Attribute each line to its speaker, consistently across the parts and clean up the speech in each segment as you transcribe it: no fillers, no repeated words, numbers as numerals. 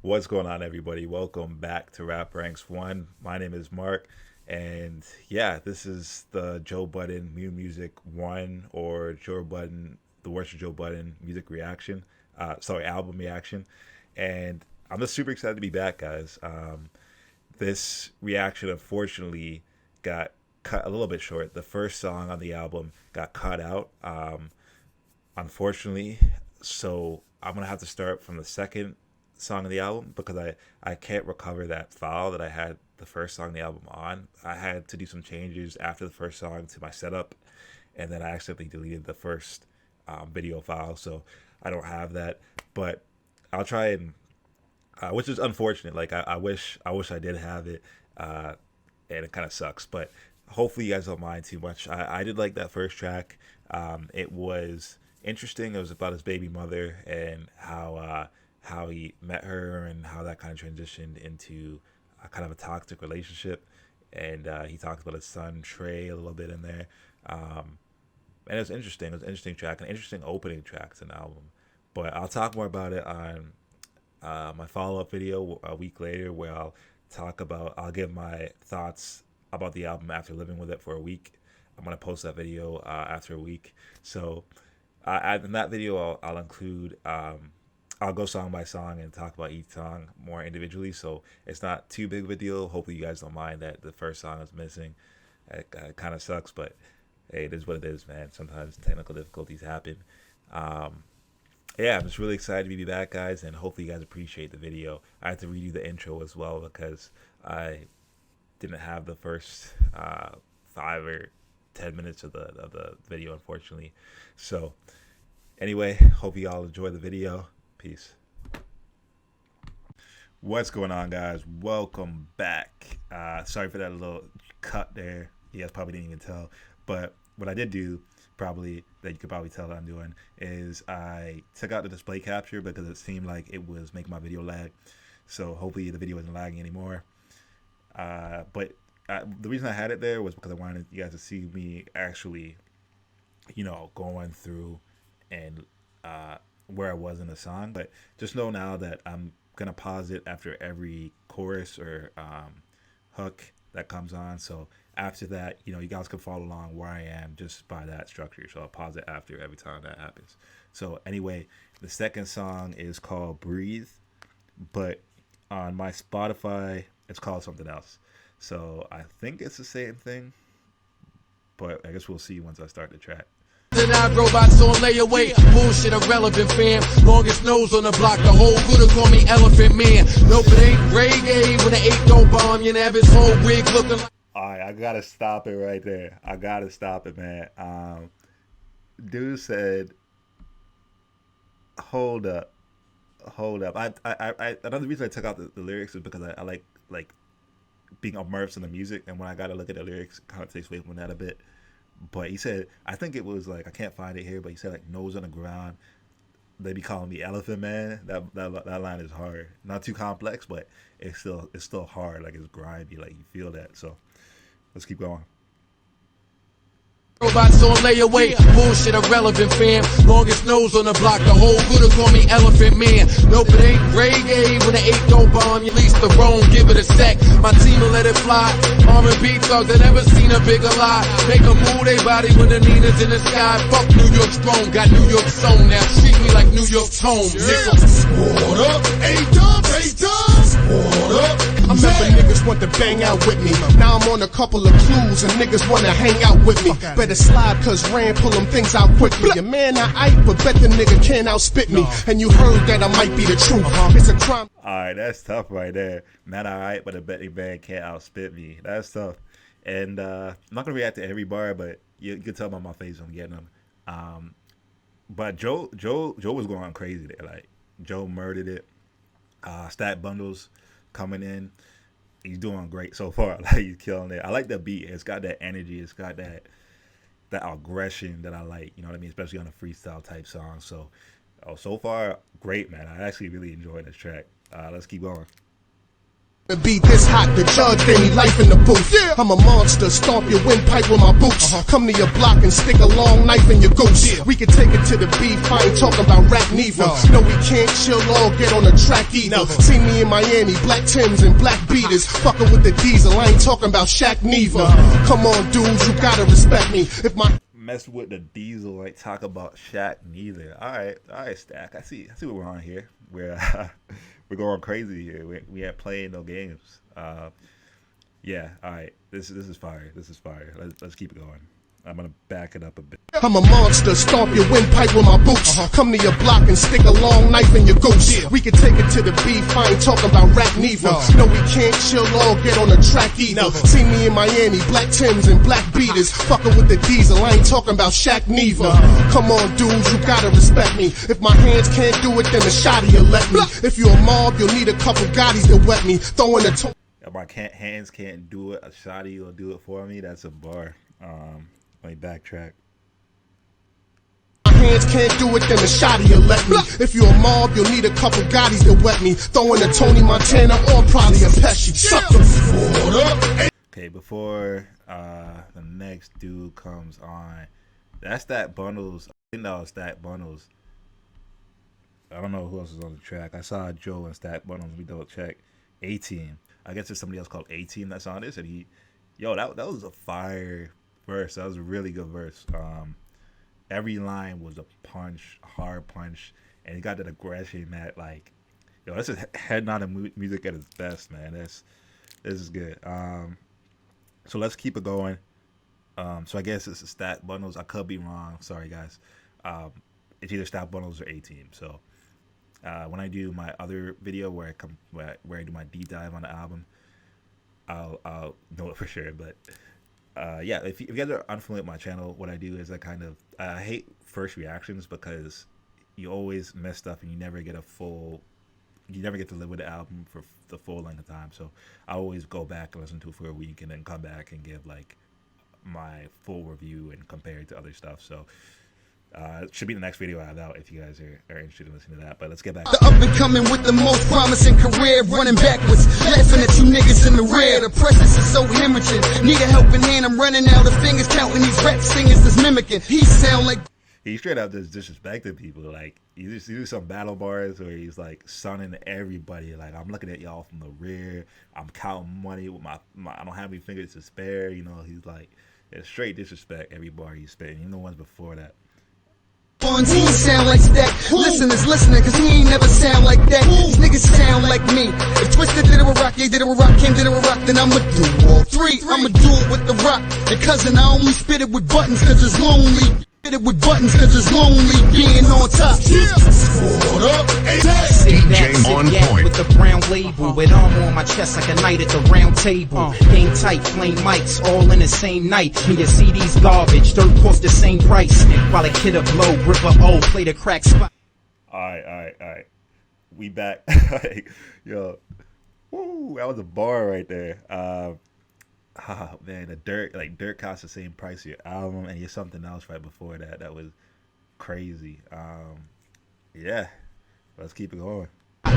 Speaker 1: What's going on, everybody? Welcome back to Rap Ranks 1. My name is Mark, and yeah, this is the Joe Budden Mood Muzik 1 or Joe Budden, the worst of Joe Budden music reaction. Album reaction. And I'm just super excited to be back, guys. This reaction, unfortunately, got cut a little bit short. The first song on the album got cut out, unfortunately. So I'm going to have to start from the second song of the album because I can't recover that file that I had the first song of the album on. I had to do some changes after the first song to my setup, and then I accidentally deleted the first video file, so I don't have that. But I'll try and, which is unfortunate. Like I wish I did have it, and it kind of sucks. But hopefully you guys don't mind too much. I did like that first track. It was interesting. It was about his baby mother and how he met her and how that kind of transitioned into a kind of a toxic relationship. And he talked about his son Trey a little bit in there. And it was interesting. It was an interesting track, an interesting opening track to an album. But I'll talk more about it on my follow-up video a week later, where I'll give my thoughts about the album after living with it for a week. I'm gonna post that video after a week. So in that video, I'll include. I'll go song by song and talk about each song more individually, so it's not too big of a deal. Hopefully, you guys don't mind that the first song is missing. It kind of sucks, but hey, it is what it is, man. Sometimes technical difficulties happen. Yeah, I'm just really excited to be back, guys, and hopefully you guys appreciate the video. I had to redo the intro as well because I didn't have the first 5 or 10 minutes of the video, unfortunately. So anyway, hope you all enjoy the video. Peace. What's going on, guys? Welcome back. Sorry for that little cut there. You guys probably didn't even tell, but what I did do, probably that you could probably tell that I'm doing, is I took out the display capture because it seemed like it was making my video lag. So hopefully the video isn't lagging anymore. But the reason I had it there was because I wanted you guys to see me actually, going through and where I was in the song. But just know now that I'm gonna pause it after every chorus or hook that comes on. So after that, you guys can follow along where I am just by that structure. So I'll pause it after every time that happens. So anyway, the second song is called Breathe, but on my Spotify it's called something else. So I think it's the same thing, but I guess we'll see once I start the track.
Speaker 2: Tonight robots on layaway, bullshit irrelevant fam. Longest nose on the block, the whole coulda call me Elephant Man. Nope, it ain't reggae when the 8 don't bomb. You have his whole wig looking like.
Speaker 1: Alright, I gotta stop it right there. I gotta stop it, man. Dude said, "Hold up, hold up." Another reason I took out the lyrics is because I like being immersed in the music, and when I gotta look at the lyrics, it kind of takes away from that a bit. But he said, I think it was like, I can't find it here, but he said like nose on the ground. They be calling me Elephant Man. That line is hard. Not too complex, but it's still hard. Like it's grimy. Like you feel that. So let's keep going.
Speaker 2: Robots on layaway, bullshit irrelevant fam. Longest nose on the block, the whole coulda call me Elephant Man. Nope, it ain't reggae when the 8 don't bomb. You lease the wrong, give it a sec. My team will let it fly. R&B thugs that never seen a bigger lie. Make them move their body when the Nina's in the sky. Fuck New York strong, got New York zone. Now treat me like New York's home, nigga.
Speaker 3: What up? A-Dub, A-Dub. What up? I remember niggas want to bang out with me. Now I'm on a couple of clues and niggas want to hang out with me. Better slide cause Rand pull them things out quickly. Your man I aight, but bet the nigga can't outspit me. And you heard that I might be the truth. It's a crime.
Speaker 1: Alright, that's tough right there. Man, alright, but I bet the band can't outspit me. That's tough. And I'm not gonna react to every bar, but you can tell by my face I'm getting them. But Joe was going crazy there. Like Joe murdered it. Stat bundles coming in. He's doing great so far. Like he's killing it. I like the beat. It's got that energy. It's got that aggression that I like. You know what I mean? Especially on a freestyle type song. So far great, man. I actually really enjoyed this track. Let's keep going.
Speaker 3: To be this hot, the judge gave me life in the booth. Yeah. I'm a monster, stomp your windpipe with my boots. Come to your block and stick a long knife in your goose. We can take it to the beef, I ain't talking about rap neither. No, we can't chill or get on the track either. See me in Miami, black Timbs and black beaters. Fucking with the diesel, I ain't talking about Shaq neither. Come on, dudes, you gotta respect me. If my
Speaker 1: Mess with the diesel, like talk about Shaq neither. All right, Stack. I see what we're on here. We're going crazy here. We ain't playing no games. Yeah. All right. This is fire. This is fire. Let's keep it going. I'm gonna back it up a bit.
Speaker 3: I'm a monster, stomp your windpipe with my boots. Come to your block and stick a long knife in your goose. We can take it to the beef, I ain't talking about rap neither. No, we can't chill or get on the track either. See me in Miami, black Timbs and black beaters. Fucking with the diesel, I ain't talking about Shaq neither. Come on, dudes, you gotta respect me. If my hands can't do it, then the shotty will let me. If you a mob, you'll need a couple Gottis to wet me. Throwing the
Speaker 1: If my hands can't do it, a shotty will do it for me. That's a bar. Let me backtrack.
Speaker 3: Hands can't do it, then the shotty will let me. If you a mob, you'll need a couple Gottis to wet me. Throwing a Tony Montana or probably a Pesci.
Speaker 1: Okay, before the next dude comes on, that's that Bundles. I think that was Stack Bundles. I don't know who else is on the track. I saw Joe and Stack Bundles. We double check. 18. I guess there's somebody else called 18 that's on this, and that was a fire verse. That was a really good verse. Every line was a punch, hard punch, and he got that aggression that this is head nodding music at its best, man. This is good. So let's keep it going. So I guess it's a Stack Bundles. I could be wrong. Sorry, guys. It's either Stack Bundles or 18. So when I do my other video where I do my deep dive on the album, I'll know it for sure. But yeah, if you guys are unfamiliar with my channel, what I do is I hate first reactions because you always miss stuff and you never get to live with the album for the full length of time. So I always go back and listen to it for a week and then come back and give my full review and compare it to other stuff. So it should be the next video I have out if you guys are interested in listening to that. But let's get back.
Speaker 4: The up and coming with the most promising career, running backwards, laughing at you niggas in the rear. The presence is so hemorrhaging. Need a helping hand, I'm running out of fingers, counting these rap singers that's mimicking. He sound like
Speaker 1: he straight up just disrespecting people. He do some battle bars where he's sunning everybody. I'm looking at y'all from the rear. I'm counting money with my I don't have any fingers to spare. He's it's straight disrespect every bar he's spitting. Even the ones before that.
Speaker 4: ones, he sound like Stack. Listeners listening, cause he ain't never sound like that. These niggas sound like me. If Twisted did it with Rock, did it with Rock, Kim did it with Rock, then I'ma do all three. I'ma do it with the Rock. And cousin, I only spit it with buttons cause it's lonely. Spit it with buttons cause it's lonely being on top. What up?
Speaker 5: DJ on point. With the brown label, with armor on my chest like a knight at the round table. Game tight, flame mics, all in the same night. And your CD's garbage, dirt cost the same price. While a kid of blow, River O, play the crack spot.
Speaker 1: Alright. We back. Yo. Woo, that was a bar right there. Oh man, the dirt costs the same price of your album, and you're something else right before that. That was crazy. Yeah, let's keep it going.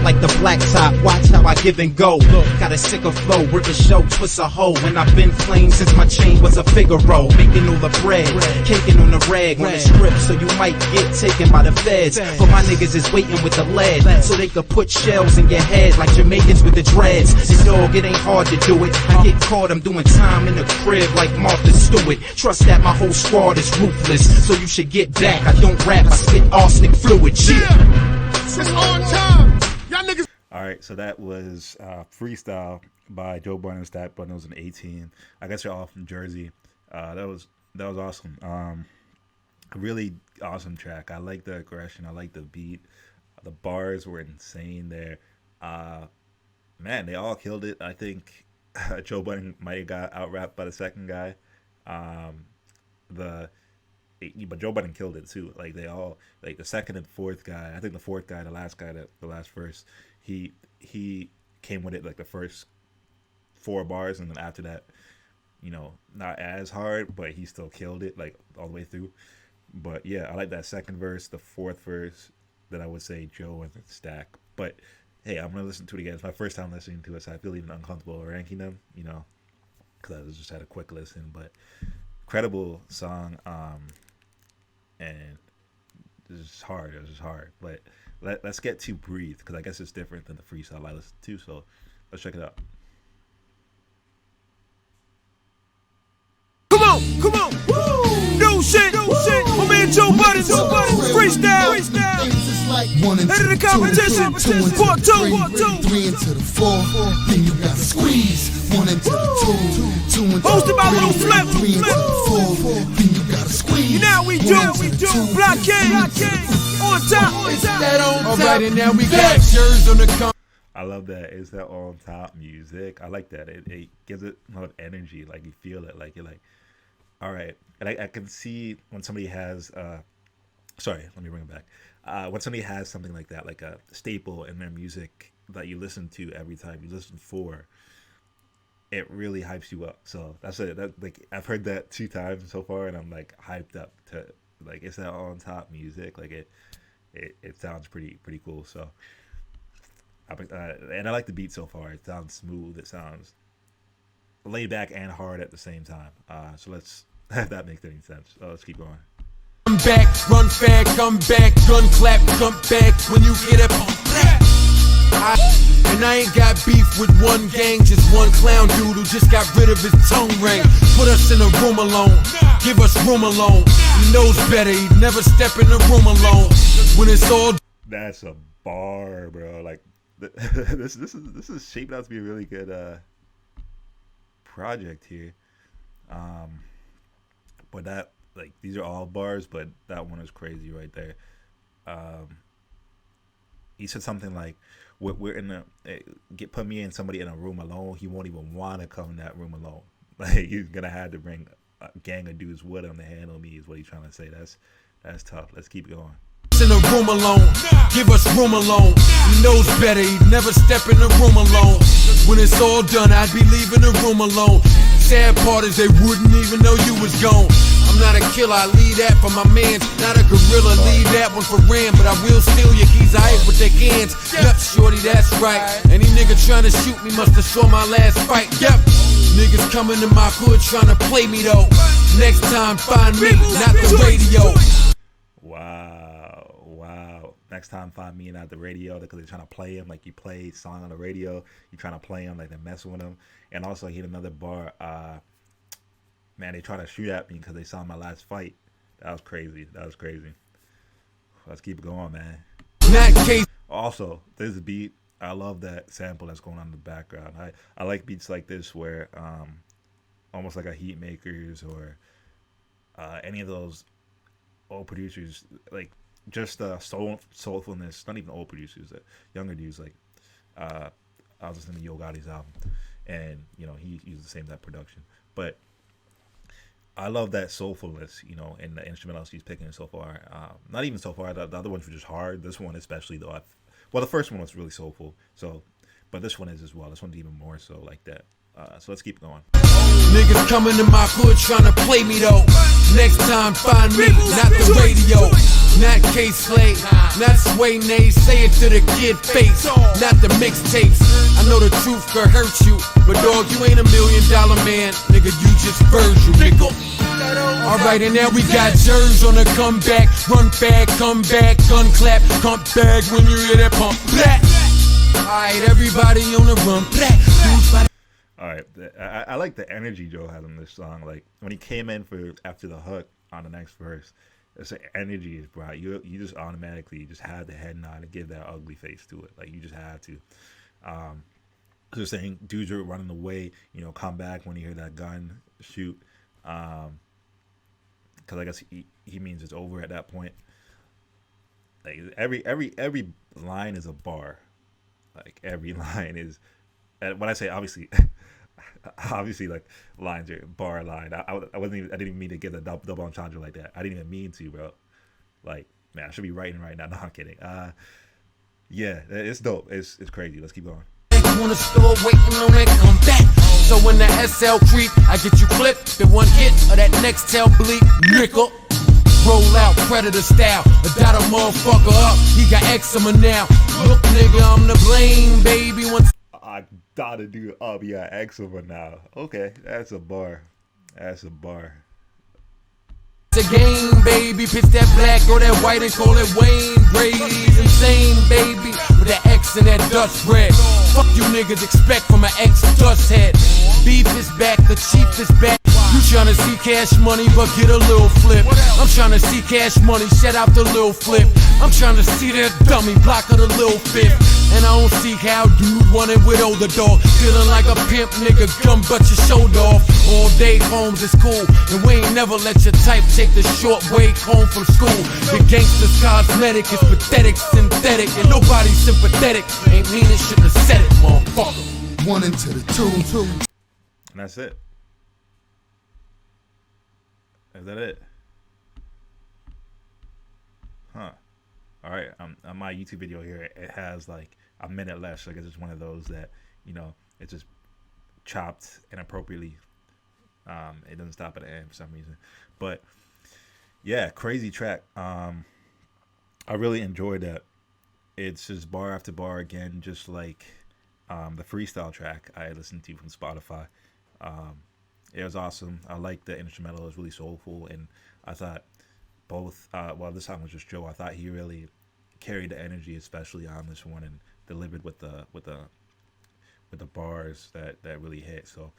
Speaker 5: Like the black top, watch how I give and go. Got a sicker flow, rip a show, twist a hoe. And I've been flame since my chain was a Figaro. Making all the bread, caking on the rag on the strip, so you might get taken by the feds. But my niggas is waiting with the lead, so they could put shells in your head like Jamaicans with the dreads. And dog, it ain't hard to do it. I get caught, I'm doing time in the crib like Martha Stewart. Trust that my whole squad is ruthless, so you should get back. I don't rap, I spit arsenic fluid.
Speaker 3: Yeah, it's on time.
Speaker 1: Alright, so that was Freestyle by Joe Budden, Stack Bundles, and 18. I guess you're all from Jersey. That was awesome. A really awesome track. I like the aggression. I like the beat. The bars were insane there. Man, they all killed it. I think Joe Budden might have got out-rapped by the second guy. But Joe Budden killed it too. They all, the second and fourth guy. I think the fourth guy, the last verse, he came with it the first 4 bars, and then after that, not as hard, but he still killed it all the way through. But yeah, I like that second verse, the fourth verse, that I would say Joe and Stack. But hey, I'm gonna listen to it again. It's my first time listening to it, so I feel even uncomfortable ranking them, you know, because I just had a quick listen. But incredible song, and it's hard. It was just hard. But let's get to Breathe, because I guess it's different than the freestyle I listened to. So let's check it out.
Speaker 6: Come on, woo! New shit, my man Joe Budden, freestyle. Head of the competition, part two.
Speaker 4: 3 into the 4, then you gotta squeeze. 1 into the 2, 2 into the 3,
Speaker 6: Hosted by Little Flip.
Speaker 4: 3 into the 4, then you gotta squeeze.
Speaker 6: Now we do, blockade, on top.
Speaker 2: Alright, and now we got yours on the come.
Speaker 1: I love that. It's that on top music. I like that. It gives it a lot of energy. Like, you feel it. Like, you're like, all right. And I can see when somebody has, sorry, let me bring it back. When somebody has something like that, like a staple in their music that you listen to every time you listen for, it really hypes you up. So that's it. That, like, I've heard that 2 times so far, and I'm like hyped up to, like, it's that on top music. Like, it sounds pretty cool. So, and I like the beat so far. It sounds smooth. It sounds laid back and hard at the same time. So let's, if that makes any sense. Let's keep going.
Speaker 2: Come back, run back, come back, gun clap, jump back when you get up. And I ain't got beef with one gang, just one clown dude who just got rid of his tongue ring. Put us in a room alone, give us room alone. He knows better, he'd never step in the room alone. When it's all
Speaker 1: that's a bar, bro. Like, this is shaping out to be a really good project here. But that, like, these are all bars, but that one is crazy right there. He said something like, we're in a, put me and somebody in a room alone, he won't even want to come in that room alone. Like, he's gonna have to bring a gang of dudes with him to handle me, is what he's trying to say. That's tough. Let's keep going.
Speaker 2: in the room alone, give us room alone. He knows better, he'd never step in the room alone. When it's all done, I'd be leaving the room alone. Sad part is they wouldn't even know you was gone. I'm not a killer, I leave that for my mans. Not a gorilla, leave that one for Ram. But I will steal your keys, I hit with their cans. Yep, shorty, that's right. Any nigga trying to shoot me must have saw my last fight. Yep, niggas coming to my hood trying to play me though. Next time, find me, not the radio.
Speaker 1: Wow. Next time, find me not the radio, because they're trying to play him like you play a song on the radio. You're trying to play him like they're messing with him. And also, he hit another bar. Man, they trying to shoot at me because they saw my last fight. That was crazy. Let's keep it going, man. Also, this beat, I love that sample that's going on in the background. I like beats like this where almost like a Heat Makers or any of those old producers, like just soulfulness. Not even old producers, younger dudes. Like I was listening to Yo Gotti's album, and you know he used the same type of production, but I love that soulfulness, you know, in the instrumentals he's picking so far. Not even so far. The other ones were just hard. This one especially, though. The first one was really soulful. So, but this one is as well. This one's even more so like that. So let's keep going.
Speaker 2: Niggas coming to my hood trying to play me though. Next time, find me, not the radio. Not K-Slay, not Sway Nay. Say it to the kid face, not the mixtapes. I know the truth could hurt you, but dog, you ain't $1 million man. Nigga, you just Virgil, nigga. Alright, and now we got Jers on the comeback. Run back, come back, gun clap, come back when you hear that pump. Alright, everybody on the run.
Speaker 1: Alright, I like the energy Joe had on this song. Like when he came in after the hook on the next verse, it's the energy is brought. You just automatically just had the head nod and give that ugly face to it. Like you just had to. Just saying, dudes are running away. You know, come back when you hear that gun shoot. Because I guess he means it's over at that point. Like every line is a bar. Like every line is. And when I say obviously like lines are bar line. I didn't even mean to give a double entendre like that. I didn't even mean to, bro. Like, man, I should be writing right now. No, I'm kidding. Yeah, it's dope. It's crazy. Let's keep going.
Speaker 2: On the store waiting on that come back. So when the SL creep, I get you clipped. The one hit of that next tail bleep, nickel. roll out predator style. I dot a motherfucker up, he got eczema now. Look, nigga, I'm to blame, baby. Once
Speaker 1: I gotta do up. Yeah, eczema now. Okay, that's a bar. That's a bar.
Speaker 2: the game, baby. Pitch that black or that white and call it Wayne. Brady's insane, baby. With that X and that Dutch bread. Fuck you niggas expect from an ex-dust head. Beef is back, the chief is back. You tryna see cash money, but get a little flip. I'm tryna see cash money, shout out the little flip. I'm tryna see that dummy block of the little fifth. And I don't see how dude wanted with older dog. Feeling like a pimp nigga, gum but your shoulder off. All day homes is cool, and we ain't never let your type take the short way home from school. The gangster's cosmetic is pathetic, synthetic, and nobody's sympathetic. Ain't mean it, shouldn't have said it, motherfucker.
Speaker 3: One into the two.
Speaker 1: And that's it. Is that it? Huh. Alright, on my YouTube video here, it has like a minute left, so I guess it's one of those that, you know, it's just chopped inappropriately. It doesn't stop at the end for some reason. But yeah, crazy track. I really enjoyed that. It's just bar after bar again, just like the freestyle track I listened to from Spotify. It was awesome. I liked the instrumental. It was really soulful, and I thought both. Well, this song was just Joe. I thought he really carried the energy, especially on this one, and delivered with the bars that really hit. So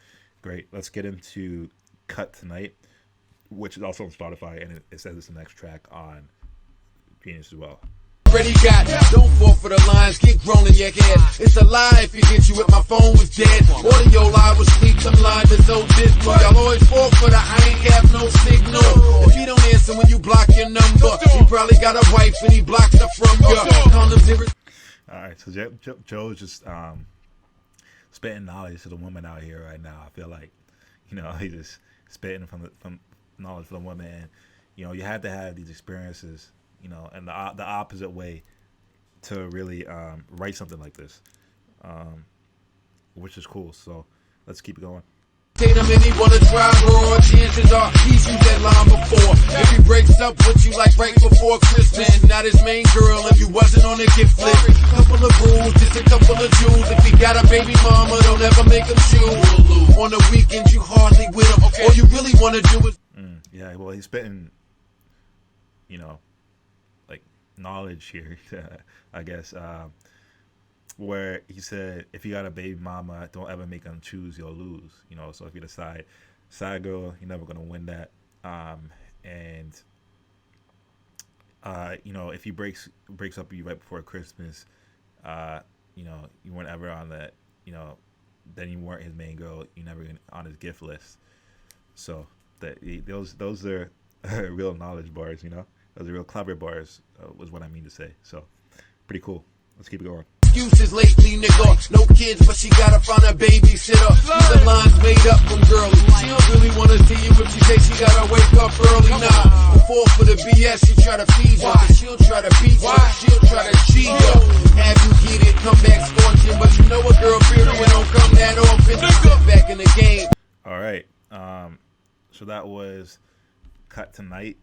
Speaker 1: great. Let's get into Cut Tonight, which is also on Spotify, and it says it's the next track on Genius as well.
Speaker 2: Already got, don't fall for the lines, get grown in your head. It's a lie if you get you if my phone was dead. Audio live was sleep, some lines are so dismal. Y'all always fall for the I ain't have no signal. If he don't answer when you block your number, he probably got a wife and he blocks her from you. Condoms in
Speaker 1: Alright, so Joe's just spitting knowledge to the woman out here right now. I feel like, you know, he's just spitting from knowledge for the woman, and you know, you have to have these experiences, you know, and the opposite way to really write something like this, which is cool. So let's keep going.
Speaker 2: Him and he wanna try raw. Chances are he's used that line before. If he breaks up with you like right before Christmas, not his main girl if you wasn't on a gift list. Couple of rules, just a couple of jewels. If he got a baby mama, don't ever make him choose. On the weekends you hardly with him. All you really wanna do is
Speaker 1: yeah. Well, he's spitting, you know, like knowledge here, I guess. Where he said, if you got a baby mama, don't ever make them choose, you'll lose. You know, so if you decide side girl, you're never gonna win that. And you know, if he breaks up with you right before Christmas, you know, you weren't ever on that, you know, then you weren't his main girl, you never on his gift list. So that those are real knowledge bars, you know. Those are real clever bars, was what I mean to say. So pretty cool. Let's keep it going.
Speaker 2: Excuses lately, nigga. No kids, but she gotta find a babysitter. These are lines made up from girls. She don't really wanna see you if she say she gotta wake up early. Nah, don't fall for the BS. She try to feed you, cause she'll try to beat you. She'll try to cheat you. Have you get it, come back scorching. But you know a girl period don't come that often. Sit back in the game.
Speaker 1: All right. So that was Cut Tonight.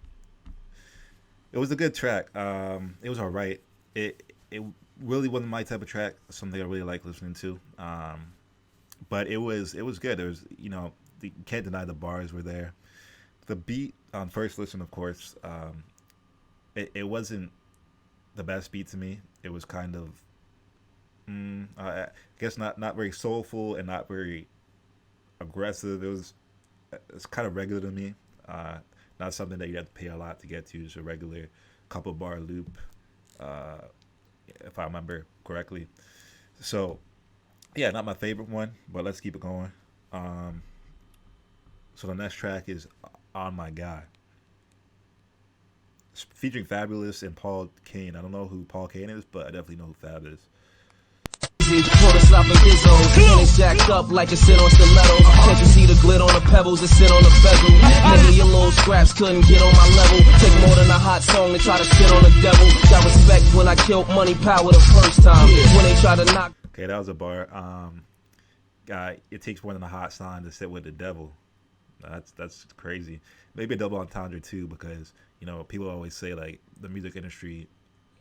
Speaker 1: It was a good track. It was all right. It really wasn't my type of track, something I really like listening to. But it was good. There was, you know, you can't deny the bars were there. The beat on first listen, of course, it wasn't the best beat to me. It was kind of, I guess not very soulful and not very aggressive. It's kind of regular to me. Not something that you have to pay a lot to get to. Just a regular couple bar loop. If I remember correctly. So, yeah, not my favorite one, but let's keep it going. So the next track is On My Guy, featuring Fabulous and Paul Kane. I don't know who Paul Kane is, but I definitely know who Fab is.
Speaker 7: Quarter slopping Izzos, and it's jacked up like it's sit on stilettos. Can't you see the glit on the pebbles that sit on the bezel? Nigga, your little scraps couldn't get on my level. Take more than a hot song to try to shit on the devil. Got respect when I killed Money Power the first time. When they try to knock.
Speaker 1: Okay, that was a bar. It takes more than a hot song to sit with the devil. That's crazy. Maybe a double entendre too, because you know, people always say like the music industry,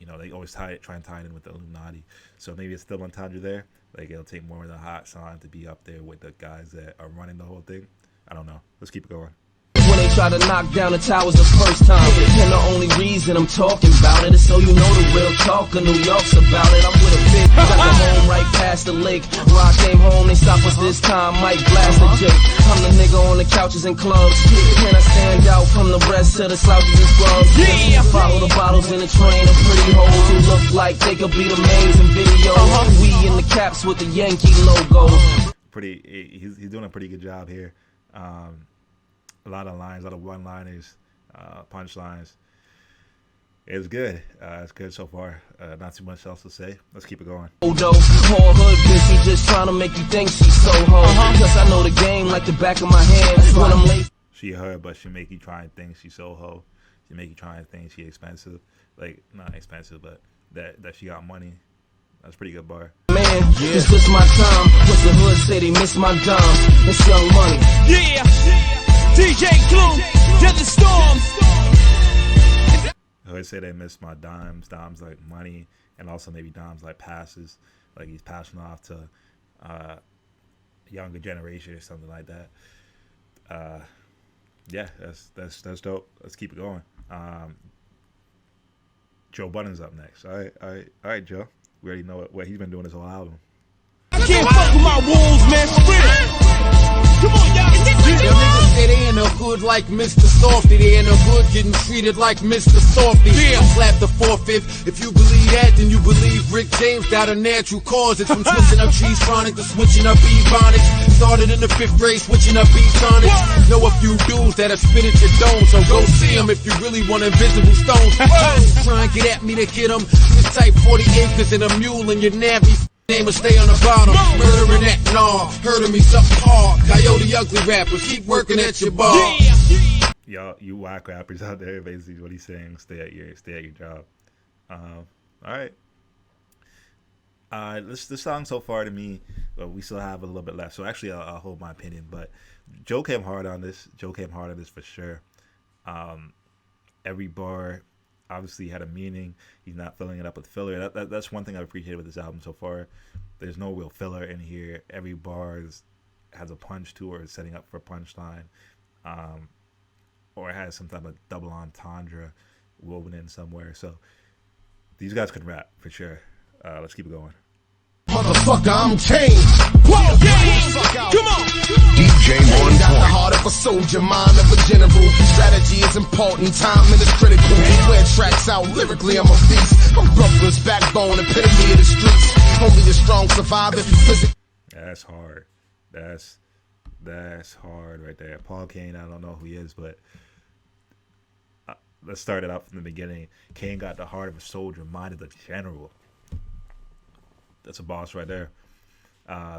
Speaker 1: you know, they always try and tie it in with the Illuminati. So maybe it's still entendre there. Like it'll take more of the hot song to be up there with the guys that are running the whole thing. I don't know. Let's keep it going.
Speaker 7: When they try to knock down the towers the first time, and the only reason I'm talking about it is so you know the real talk of New York's about it. I'm with a big, got the home right past the lake. Where I came home, they stop us this time, might blast a Jake. I'm the nigga on the couches and clubs. Can I stand out from the rest of the slouches and scrubs? Yeah. Follow the bottles in the train of pretty hoes who look like they could be the mains in videos. We in the caps with the Yankee logos.
Speaker 1: He's doing a pretty good job here. A lot of lines, a lot of one-liners, punchlines. It's good. It's good so far. Not too much else to say. Let's keep it going.
Speaker 7: Whole hood bitch, she just trying to make you think she's so ho. Cause I know the game like the back of my hand. When I'm late.
Speaker 1: She heard, but she make you try and think she's so ho. She make you try and think she expensive. Like, not expensive, but that she got money. That's a pretty good bar.
Speaker 7: Man, it's just my time. What's the hood say they miss my dimes? It's Young Money.
Speaker 6: Yeah. DJ Clue, Desert Storms.
Speaker 1: I always say they miss my dimes like money, and also maybe dimes like passes, like he's passing off to younger generation or something like that. Yeah, that's dope. Let's keep it going. Joe Budden's up next. All right, Joe. We already know what he's been doing his whole album.
Speaker 6: I can't fuck with my wolves, man. Come on, y'all.
Speaker 2: Them niggas say they in the hood like Mr. Softy. They in the hood getting treated like Mr. Softy. Yeah. Slap the 4/5. If you believe that, then you believe Rick James got a natural cause. It's from switching up cheese chronic to switching up ebonics. Started in the 5th grade, switching up e-tonics. Know a few dudes that'll spit at your dome, so go see them if you really want invisible stones. Try and get at me to get them. This type 40 acres and a mule in your navy. Name will stay on the bottom, murdering that gnaw. Heard of me something hard. Coyote ugly rappers, keep working at your bar.
Speaker 1: Y'all, you whack rappers out there, basically what he's saying. Stay at your job. All right. This song so far to me, but we still have a little bit left. So actually, I'll hold my opinion. But Joe came hard on this. For sure. Every bar obviously had a meaning. He's not filling it up with filler. That's one thing I've appreciated with this album so far. There's no real filler in here. Every bar has a punch to or is setting up for a punchline, or it has some type of double entendre woven in somewhere. So these guys can rap for sure. Let's keep it going.
Speaker 3: Motherfucker, I'm changed.
Speaker 6: Whoa, come on.
Speaker 3: DJ One got the heart of a soldier, mind of a general. Strategy is important, timing is critical. Wear tracks out lyrically, I'm a beast. I'm Brooklyn's backbone, epitome of the streets. Only the strong survive if you physically.
Speaker 1: That's hard. That's hard right there. Paul Kane, I don't know who he is, but let's start it out from the beginning. Kane got the heart of a soldier, mind of a general. That's a boss right there.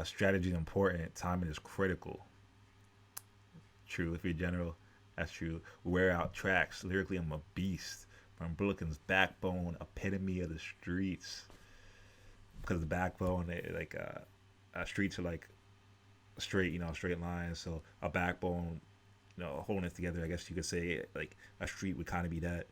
Speaker 1: Strategy is important. Timing is critical. True. If you're general, that's true. Wear out tracks. Lyrically, I'm a beast. From Brooklyn's backbone, epitome of the streets. Because the backbone, streets are like straight, straight lines. So a backbone, holding it together. I guess you could say like a street would kind of be that.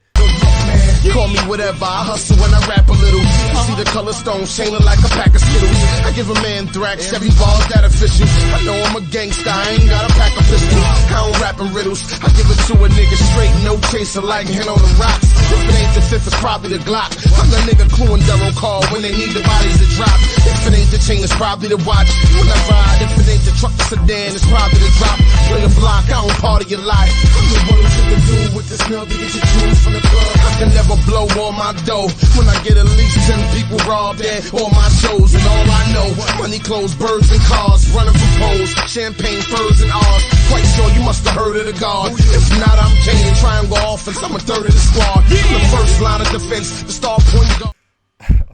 Speaker 3: Call me whatever, I hustle when I rap a little. You see the color stone shailing like a pack of Skittles. I give a man thrax, every ball's that official. I know I'm a gangsta, I ain't got a pack of pistols. I don't rap in riddles, I give it to a nigga straight, no chaser like hand on the rocks. If it ain't the 5th, it's probably the Glock. I'm the nigga cluing Darrow call when they need the bodies to drop. If it ain't the chain, it's probably the watch. When I ride, if it ain't the truck, the sedan, it's probably the drop. Play a block, I don't part of your life. I'm the one who's in the do with the smell to get your jewels from the club. I can never blow all my dough. When I get at least 10 people robbed at all my shows, and all I know, money, clothes, birds, and cars, running from poles, champagne, furs, and R's. Quite sure you must have heard of the guard. If not, I'm Kane, triangle offense. I'm a third of the squad. I'm the first line of defense, the star point guard.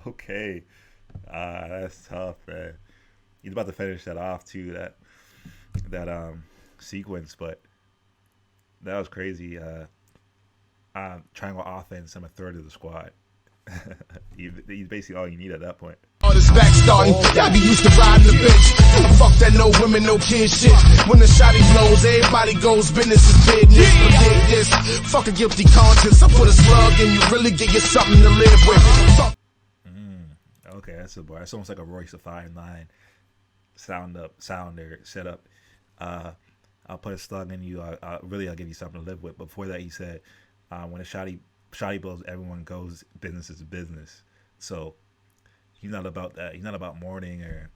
Speaker 1: Okay, that's tough, man. He's about to finish that off too. That sequence, but that was crazy. Triangle offense. I'm a third of the squad. He's basically all you need at that point.
Speaker 3: All this back starting, y'all be used to riding the bitch. Fuck that no women, no kids shit. When the shotty blows, everybody goes, business is business. Forget this, fuck a guilty conscience. I put a slug in you, really get you something to live with. Fuck.
Speaker 1: Okay, that's a bar. It's almost like a Royce of 5'9" sounder setup. I'll put a slug in you. I'll give you something to live with. Before that, he said, when a shotty blows, everyone goes, business is business. So he's not about that. He's not about mourning or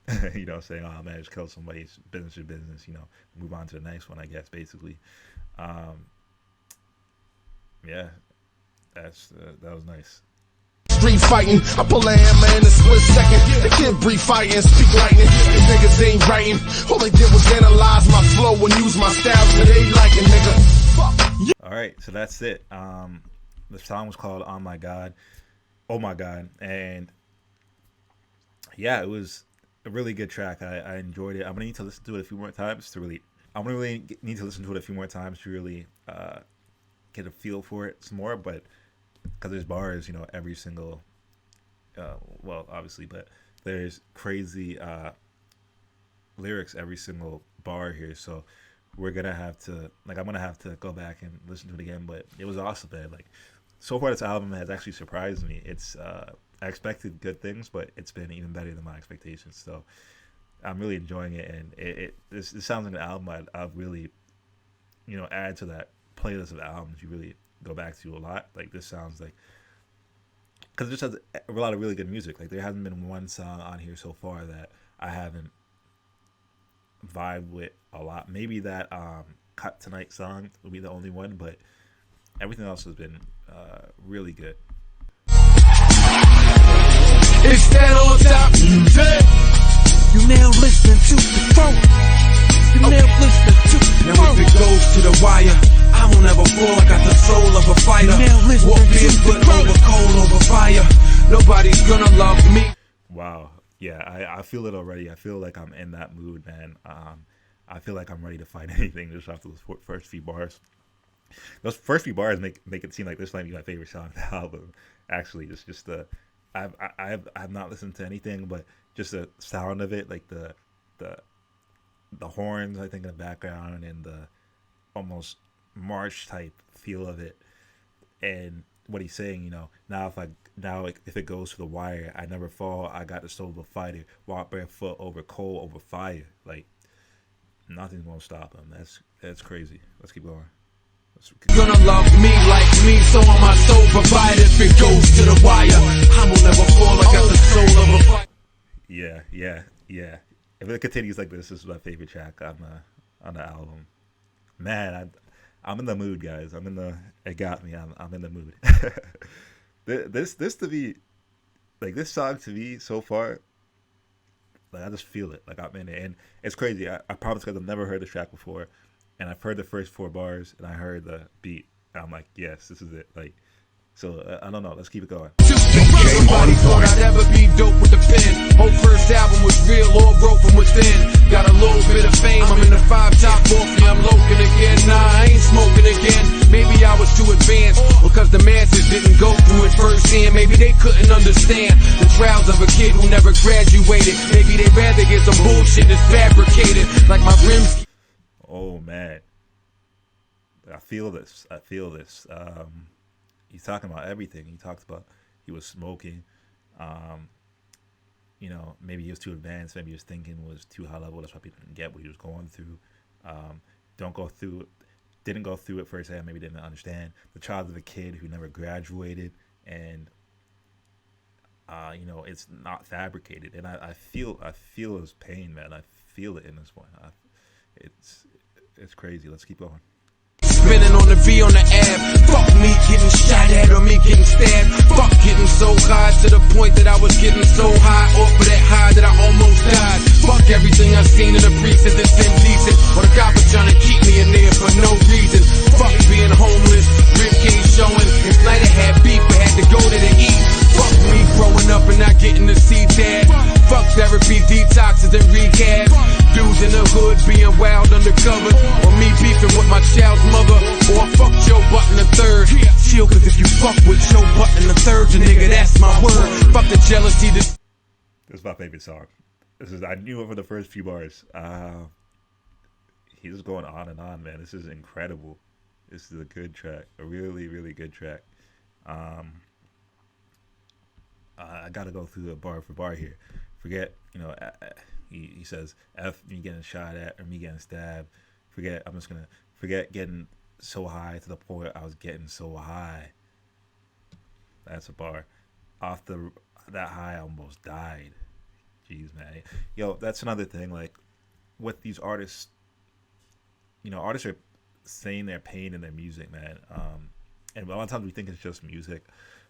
Speaker 1: saying, oh man, just killed somebody. It's business is business. Move on to the next one, I guess. Basically, yeah, that was nice.
Speaker 3: Street fighting, I pull a hammer in a split second. They can't breathe fire and speak lightning. These niggas ain't writing. All they did was analyze my flow and use my style, so they like it, nigga. Fuck.
Speaker 1: All right, so that's it. The song was called "Oh My God," and yeah, it was a really good track. I enjoyed it. I'm gonna need to listen to it a few more times to really get a feel for it some more, but. Because there's bars, every single, obviously, but there's crazy lyrics every single bar here. So we're gonna have to, I'm gonna have to go back and listen to it again. But it was awesome, man. So far, this album has actually surprised me. It's I expected good things, but it's been even better than my expectations. So I'm really enjoying it, and this sounds like an album I'll really, add to that playlist of albums you really go back to a lot. This sounds like, because it just has a lot of really good music. There hasn't been one song on here so far that I haven't vibed with a lot. Maybe that Cut Tonight song will be the only one, but everything else has been really good.
Speaker 2: It's that on top music. You now listening to the phone. You now listening to the phone. Now if it goes to the wire, I won't ever fall, I got the soul of a fighter. Walk beers, but over coal, over fire. Nobody's gonna love me.
Speaker 1: Wow. Yeah, I feel it already. I feel like I'm in that mood, man. I feel like I'm ready to fight anything just after those first few bars. Those first few bars make it seem like this might be my favorite song on the album. Actually, it's just I've not listened to anything, but just the sound of it, the horns, I think, in the background, and the almost march type feel of it, and what he's saying, now if it goes to the wire, I never fall, I got the soul of a fighter, walk barefoot over coal, over fire. Nothing's gonna stop him. That's crazy. Let's keep going.
Speaker 2: Gonna love me like me, so I'm my soul provider. If it goes to the wire, I will never fall, I got the soul of a fighter.
Speaker 1: Yeah. If it continues like this is my favorite track on the album. Man, I'm in the mood, guys. It got me. I'm in the mood. This to be, this song to me so far, I just feel it. I'm in it, and it's crazy. I promise, because I've never heard this track before, and I've heard the first 4 bars, and I heard the beat, and I'm like, yes, this is it. So I don't know. Let's keep it going.
Speaker 2: Nobody thought I'd ever be dope with the pen. Whole first album was real, all broke from within. Got a little bit of fame, I'm in the 5 top 40. I'm loking again, nah, I ain't smoking again. Maybe I was too advanced, because the masses didn't go through it firsthand. Maybe they couldn't understand the trials of a kid who never graduated. Maybe they'd rather get some bullshit that's fabricated, like my rims.
Speaker 1: Oh man, I feel this. He's talking about everything. He talks about he was smoking. Maybe he was too advanced. Maybe his thinking was too high level. That's why people didn't get what he was going through. Didn't go through it firsthand. Maybe didn't understand the child of a kid who never graduated, and it's not fabricated. And I feel his pain, man. I feel it in this one. It's crazy. Let's keep going.
Speaker 2: Spinning on the V on the ab. Fuck me getting shot at or me getting stabbed. Fuck getting so high to the point that I was getting so high off of that high that I almost died. Fuck everything I seen in the precinct that's indecent, or the cops trying to keep me in there for no reason. Fuck being homeless, ribcage showing. If night I had beef, I had to go to the east. Fuck me growing up and not getting to see dad. Fuck therapy, detoxes and rehabs. dudes in the hood being wild undercover, or me beefing with my child's mother, or I fuck Joe Budden the third. Chill, cause if you fuck with Joe Budden the third, the nigga, that's my word. Fuck the jealousy.
Speaker 1: This is my favorite song. I knew it for the first few bars. He's just going on and on, man. This is incredible. This is a good track, a really, really good track. I gotta go through the bar for bar here. Forget, he says, F me getting shot at or me getting stabbed. I'm just gonna forget getting so high to the point I was getting so high. That's a bar. Off that high, I almost died. Jeez, man. Yo, that's another thing. Like, with these artists, artists are saying their pain in their music, man. And a lot of times we think it's just music.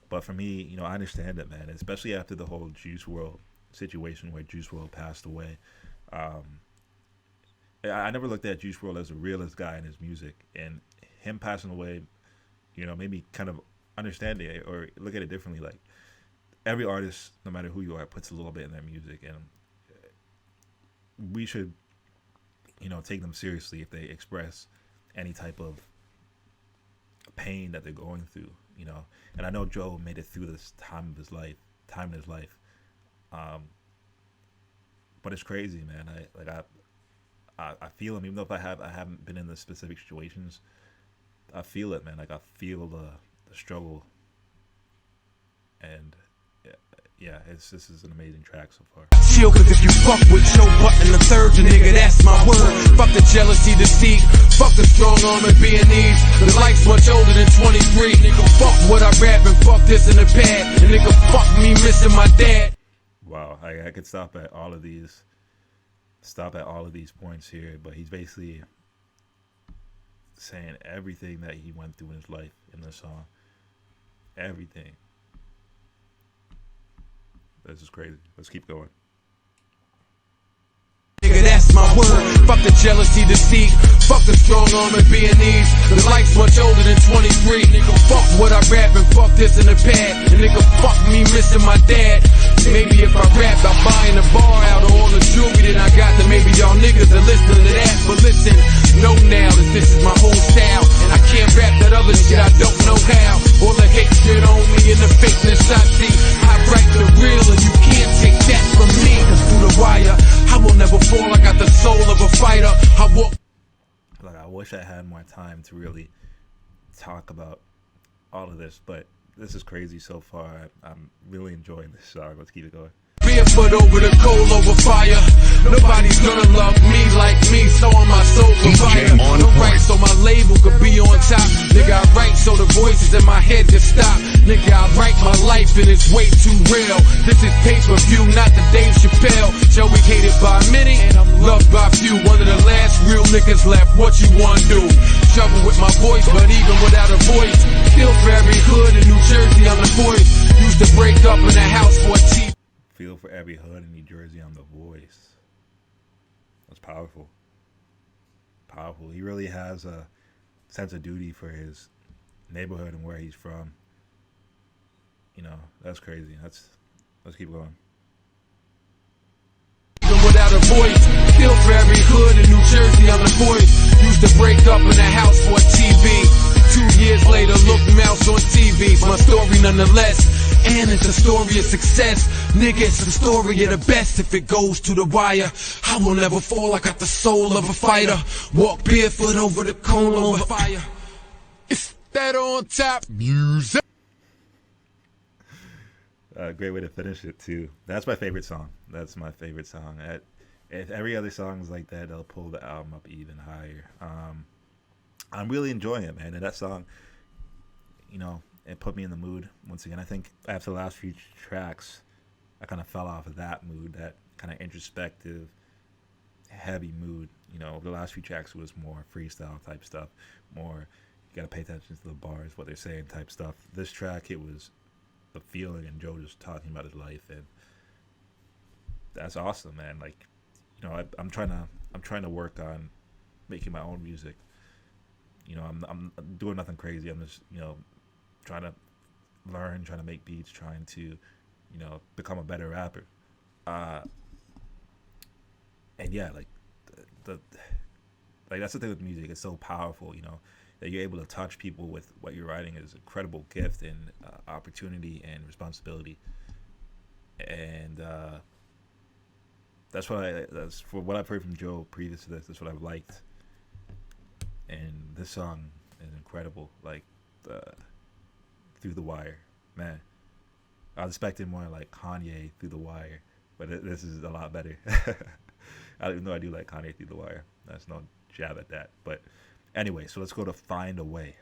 Speaker 1: But for me, I understand it, man. Especially after the whole Juice WRLD situation where Juice WRLD passed away. I never looked at Juice WRLD as a realist guy in his music. And him passing away, made me kind of understand it or look at it differently. Like, every artist, no matter who you are, puts a little bit in their music. And we should, take them seriously if they express any type of pain that they're going through, And I know Joe made it through this time in his life. But it's crazy, man. I feel him, even though I haven't been in the specific situations. I feel it, man. Like, I feel the struggle. And yeah, this is an amazing track so far.
Speaker 2: Chill, cause if you fuck with Joe Budden the third, the nigga, that's my word. Fuck the jealousy, deceit. Fuck the strong arm and B&Es. The life's much older than 23. Nigga, fuck what I rap and fuck this in the pad. And nigga, fuck me missing my dad.
Speaker 1: Wow, I could stop at all of these points here, but he's basically saying everything that he went through in his life in this song. Everything. This is crazy. Let's keep going.
Speaker 2: Nigga, that's my word. Fuck the jealousy, deceit. Fuck the strong arm and B&Es. The life's much older than 23. Nigga, fuck what I rap and fuck this in the pad. And nigga, fuck me missing my dad. Maybe if I rap, I'm buying a bar out of all the jewelry that I got, then maybe y'all niggas are listening to that. But listen, know now that this is my whole style, and I can't rap that other shit, I don't know how. All the hatred on me and the fakeness I see, I write the real and you can't take that from me. Cause through the wire, I will never fall, I got the soul of a fighter. I walk.
Speaker 1: Like, I wish I had more time to really talk about all of this, but this is crazy so far. I'm really enjoying this song. Let's keep it going.
Speaker 2: Barefoot over the coal over fire. Nobody's gonna love me like me, so I'm my soul provider. I write so my label could be on top. Nigga, I write so the voices in my head can stop. Nigga, I write my life and it's way too real. This is pay-per-view, not the Dave Chappelle. Joey hated by many, loved by few. One of the last real niggas left. What you wanna do? Trouble with my voice, but even without a voice, still for every hood in New Jersey, I'm the voice. Used to break up in the house for a TV.
Speaker 1: Feel for every hood in New Jersey, I'm the voice. That's powerful. Powerful. He really has a sense of duty for his neighborhood and where he's from. That's crazy. Let's keep going.
Speaker 2: Without a voice, still for every hood in New Jersey, I'm the voice. Used to break up in the house for a TV. 2 years later, look mouse on TV. My story nonetheless. And it's a story of success. Nigga, it's the story of the best. If it goes to the wire, I will never fall. I got the soul of a fighter. Walk barefoot over the coal over fire. It's that on top music.
Speaker 1: Great way to finish it too. That's my favorite song. If every other song is like that, they'll pull the album up even higher. I'm really enjoying it, man. And that song, it put me in the mood once again. I think after the last few tracks, I kind of fell off of that mood, that kind of introspective, heavy mood. The last few tracks was more freestyle type stuff, more you got to pay attention to the bars, what they're saying type stuff. This track, it was the feeling and Joe just talking about his life, and that's awesome, man. Like, I'm trying to work on making my own music. I'm doing nothing crazy. I'm just trying to learn, trying to make beats, trying to become a better rapper. And yeah, like the like that's the thing with music. It's so powerful, you know, that you're able to touch people with what you're writing is an incredible gift and opportunity and responsibility. And that's for what I've heard from Joe previous to this. That's what I've liked. And this song is incredible. Like Through the Wire, man. I was expecting more like Kanye Through the Wire, but this is a lot better. I don't even know I do like Kanye Through the Wire. That's no jab at that. But anyway, so let's go to Find a Way.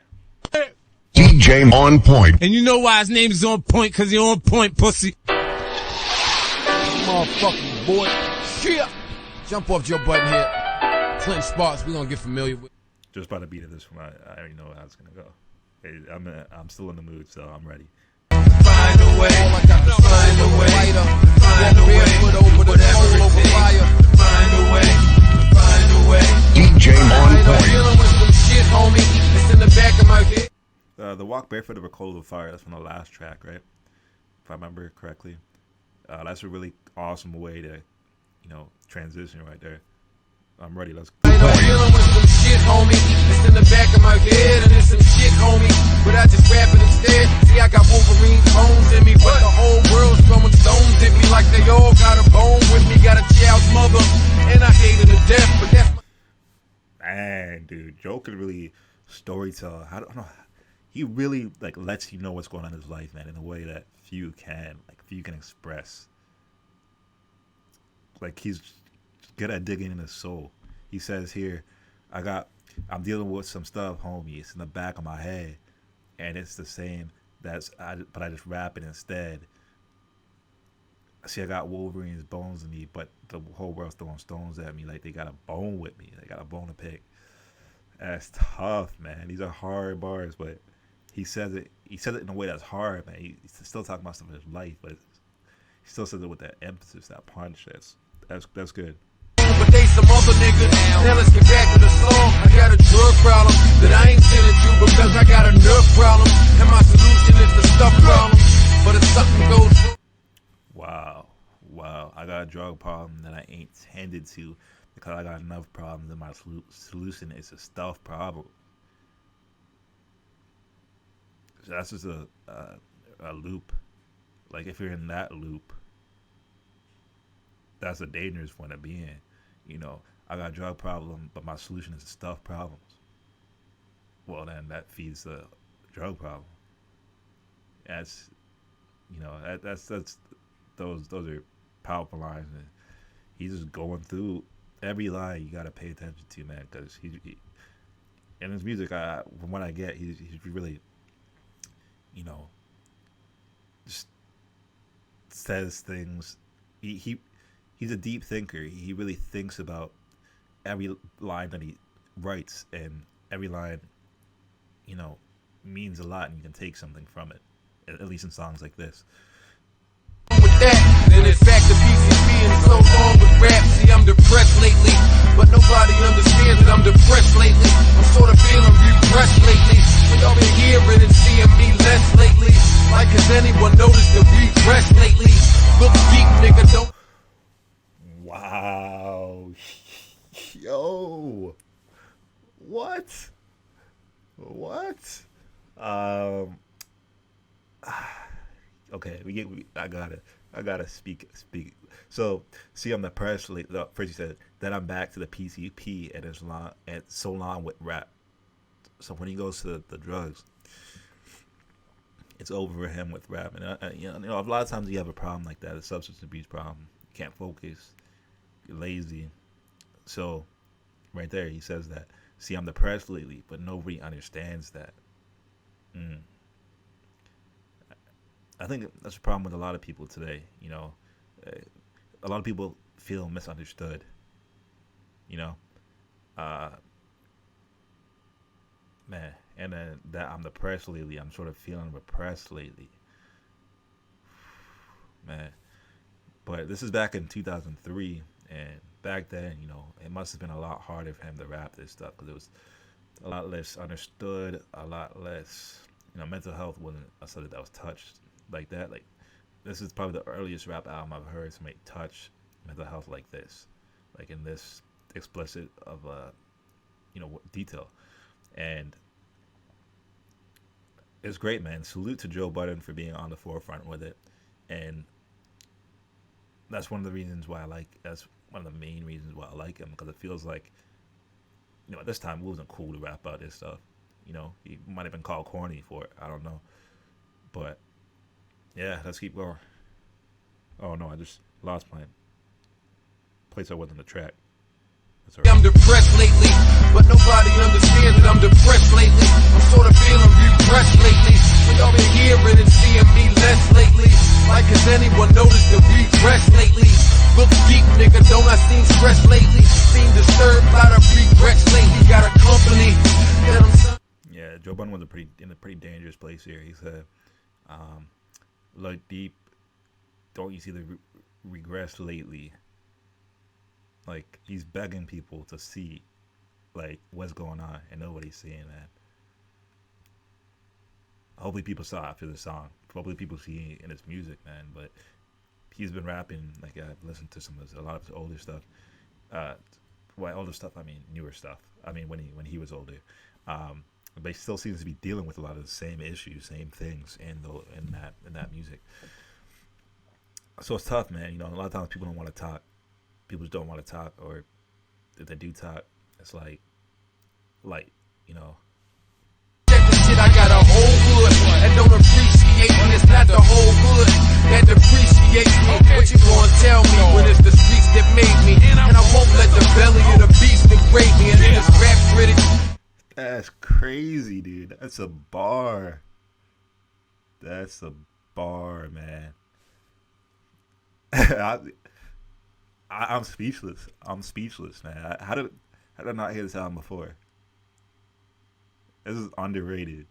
Speaker 8: DJ on point.
Speaker 6: And you know why his name is on point? Cause he on point, pussy.
Speaker 2: Motherfucking boy. Yeah. Jump off Joe Budden here. Clint Sparks, we're gonna get familiar with.
Speaker 1: Just by the beat of this one, I already know how it's gonna go. Hey, I'm still in the mood, so I'm ready.
Speaker 2: Find a way. All I got to find a way. Find a way. Put over the coal over fire. Find a way. Find a way.
Speaker 8: DJ on
Speaker 2: I'm
Speaker 8: point.
Speaker 2: dealing with some shit, homie. It's in the back of my head.
Speaker 1: The Walk Barefoot Over Coals of Fire, that's from the last track, right? If I remember correctly. That's a really awesome way to, you know, transition right there. I'm ready, let's go.
Speaker 2: I'm dealing with some shit, homie. It's in the back of my head, and it's some shit, homie. But I just rap it instead. See, I got Wolverine bones in me, but the whole world's throwing stones at me like they all got a bone with me. Got a child's mother, and I hate her to death, but that's my...
Speaker 1: Man, dude, Joe could really storytell. I don't know. He really like lets you know what's going on in his life, man, in a way that few can express. Like he's good at digging in his soul. He says here, I'm dealing with some stuff, homie. It's in the back of my head, and it's the same. But I just rap it instead. See, I got Wolverine's bones in me, but the whole world's throwing stones at me like they got a bone with me. They got a bone to pick. That's tough, man. These are hard bars, but he says it in a way that's hard, man. He's still talking about stuff in his life, but he still says it with that emphasis, that punch. That's good.
Speaker 2: But they some other niggas. Now let's get back to the song. I got a drug problem that I ain't sending you because I got a nerve problem. And my solution is the stuff problem. But if something goes wrong.
Speaker 1: Wow. I got a drug problem that I ain't tended to because I got enough problems and my solution is a stuff problem. So that's just a loop. Like if you're in that loop, that's a dangerous one to be in. You know, I got a drug problem, but my solution is stuff problems. Well, then that feeds the drug problem. That's, you know, that's those are powerful lines, and he's just going through every line. You got to pay attention to, man, because he in his music, from what I get, he's really, you know, just says things. He's a deep thinker. He really thinks about every line that he writes, and every line, you know, means a lot, and you can take something from it, at least in songs like this.
Speaker 2: With that, then it's back to PCP and so long with rap. See, I'm depressed lately, but nobody understands that I'm depressed lately. I'm sort of feeling repressed lately. But y'all been hearing and seeing me less lately. Like, has anyone noticed the repress lately? Look deep, nigga, don't.
Speaker 1: Wow. Yo. What? Okay, I gotta speak. So, see, I'm the press. First, he said that I'm back to the PCP and so long with rap. So when he goes to the drugs, it's over for him with rap. And you know, a lot of times you have a problem like that, a substance abuse problem. You can't focus. You're lazy. So, right there, he says that. See, I'm depressed lately, but nobody understands that. I think that's a problem with a lot of people today. You know, a lot of people feel misunderstood. You know, man, and then that I'm depressed lately. I'm sort of feeling repressed lately, man. But this is back in 2003, and back then, you know, it must have been a lot harder for him to rap this stuff because it was a lot less understood, a lot less, you know, mental health wasn't a subject that was touched like that. Like, this is probably the earliest rap album I've heard somebody touch mental health like this, like in this explicit of detail, and it's great, man. Salute to Joe Budden for being on the forefront with it, and that's one of the reasons why I like. That's one of the main reasons why I like him, because it feels like, at this time it wasn't cool to rap about this stuff. He might have been called corny for it. I don't know, but yeah, let's keep going. Oh no, I just lost my place. I wasn't the track. That's all right.
Speaker 2: I'm depressed lately, but nobody understands that I'm depressed lately. I'm sort of feeling repressed lately. So y'all been hearing and seeing me less lately. Like, has anyone noticed the regress lately? Look deep, nigga, don't I seem stressed lately? Seem disturbed, lot of regrets lately. Got a company that I'm...
Speaker 1: Yeah, Joe Budden was in a pretty dangerous place here. He said, look deep, don't you see the regress lately? Like, he's begging people to see, like, what's going on, and nobody's seeing that. Hopefully people saw after the song. Hopefully people see it in his music, man. But he's been rapping, like, I've listened to a lot of his older stuff. Older stuff, I mean newer stuff. I mean when he was older. But he still seems to be dealing with a lot of the same issues, same things in that music. So it's tough, man. A lot of times people don't want to talk. People just don't want to talk, or if they do talk, it's like,
Speaker 2: Check the shit, I got a whole hood that don't appreciate when it's not the whole hood that depreciates me. What you gonna tell me when it's the streets that made me? And I won't let the belly of the beast degrade me. And it's rap critics.
Speaker 1: That's crazy, dude. That's a bar. That's a bar, man. I'm speechless. I'm speechless, man. How did I not hear this album before? This is underrated.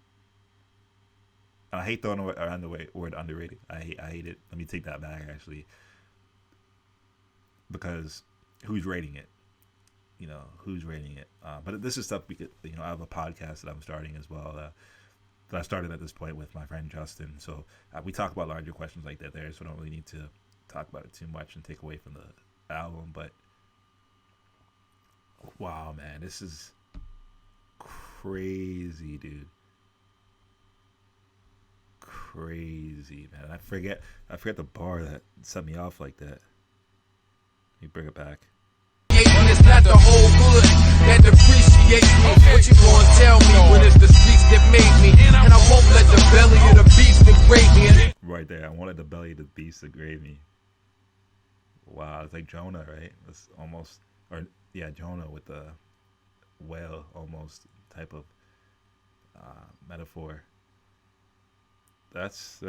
Speaker 1: And I hate throwing around the word underrated. I hate it. Let me take that back, actually. Because who's rating it? Who's rating it? But this is stuff we could, I have a podcast that I'm starting as well. That I started at this point with my friend Justin. So we talk about larger questions like that there. So I don't really need to talk about it too much and take away from the album. But wow, man, this is crazy, dude. Crazy, man. I forget the bar that set me off like that. Let me bring it back.
Speaker 2: It's not the whole hood that depreciates me. What you gonna tell me when it's the streets that made me? And I won't let the belly of the beast degrade me.
Speaker 1: Right there, I wanted the belly of the beast to degrade me. Wow, it's like Jonah, right? It's almost, Jonah with the whale almost type of metaphor. That's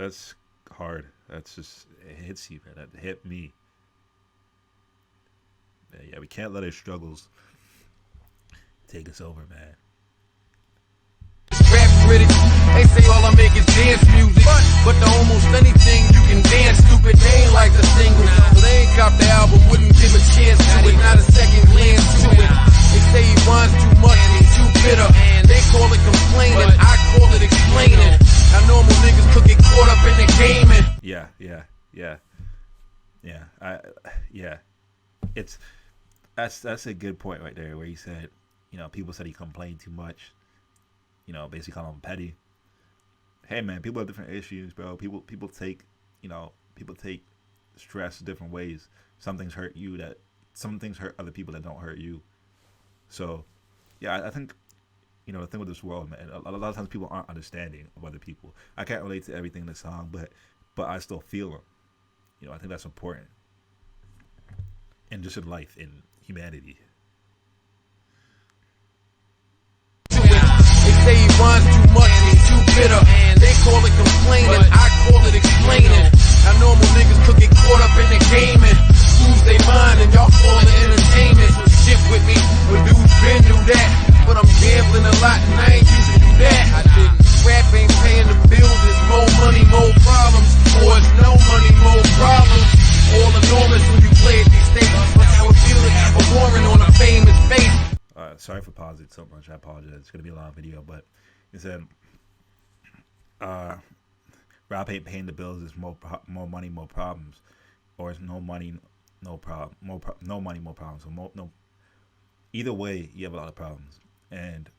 Speaker 1: hard. That's just, it hits you, man. That hit me. Yeah, we can't let our struggles take us over, man.
Speaker 2: Rap critics, they say all I make is dance music, but to almost anything you can dance, stupid. They ain't like the single, so they ain't cop the album, wouldn't give a chance to it, not a second glance to it. They say he rhymes too much, he's too bitter. They call it complaining, I call it explaining. How normal niggas could get caught up in the gaming.
Speaker 1: That's a good point right there, where he said, people said he complained too much. Basically calling him petty. Hey, man, people have different issues, bro. People take stress different ways. Some things hurt you some things hurt other people that don't hurt you. So, yeah, I think, the thing with this world, man, a lot of times people aren't understanding of other people. I can't relate to everything in the song, but I still feel them. I think that's important. And just in life, in humanity.
Speaker 2: They say he rhymes too much, he's too bitter. They call it complaining, I call it explaining. How normal niggas could get caught up in the gaming, lose their mind, and y'all call it entertainment. So shit with me, but dudes been do that. But I'm gambling a lot and I ain't used to do that. I didn't. Rap ain't paying the bills, there's more money, more problems. Or it's no money, more problems. All enormous when you play at these stages. But how it feels like I'm performing on a famous face.
Speaker 1: Sorry for pausing so much. I apologize. It's gonna be a long video, but he said, "Rap ain't paying the bills. There's more money, more problems, or it's no money, no problem. No money, more problems. So either way, you have a lot of problems. And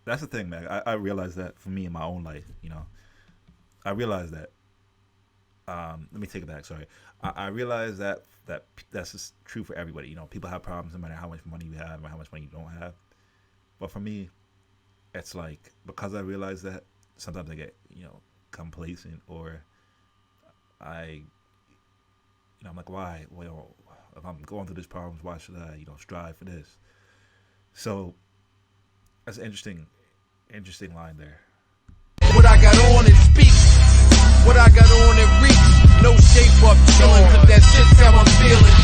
Speaker 1: that's the thing, man. I realized that for me in my own life, you know. I realized that. Let me take it back. Sorry. I realized that that's just true for everybody. You know, people have problems no matter how much money you have or how much money you don't have. But for me, it's like, because I realize that, sometimes I get, you know, complacent, or I'm like, why? Well, if I'm going through these problems, why should I, you know, strive for this? So that's an interesting line there.
Speaker 2: What I got on it speaks. What I got on it reeks. No shape up chillin', cause that shit's how I'm feeling.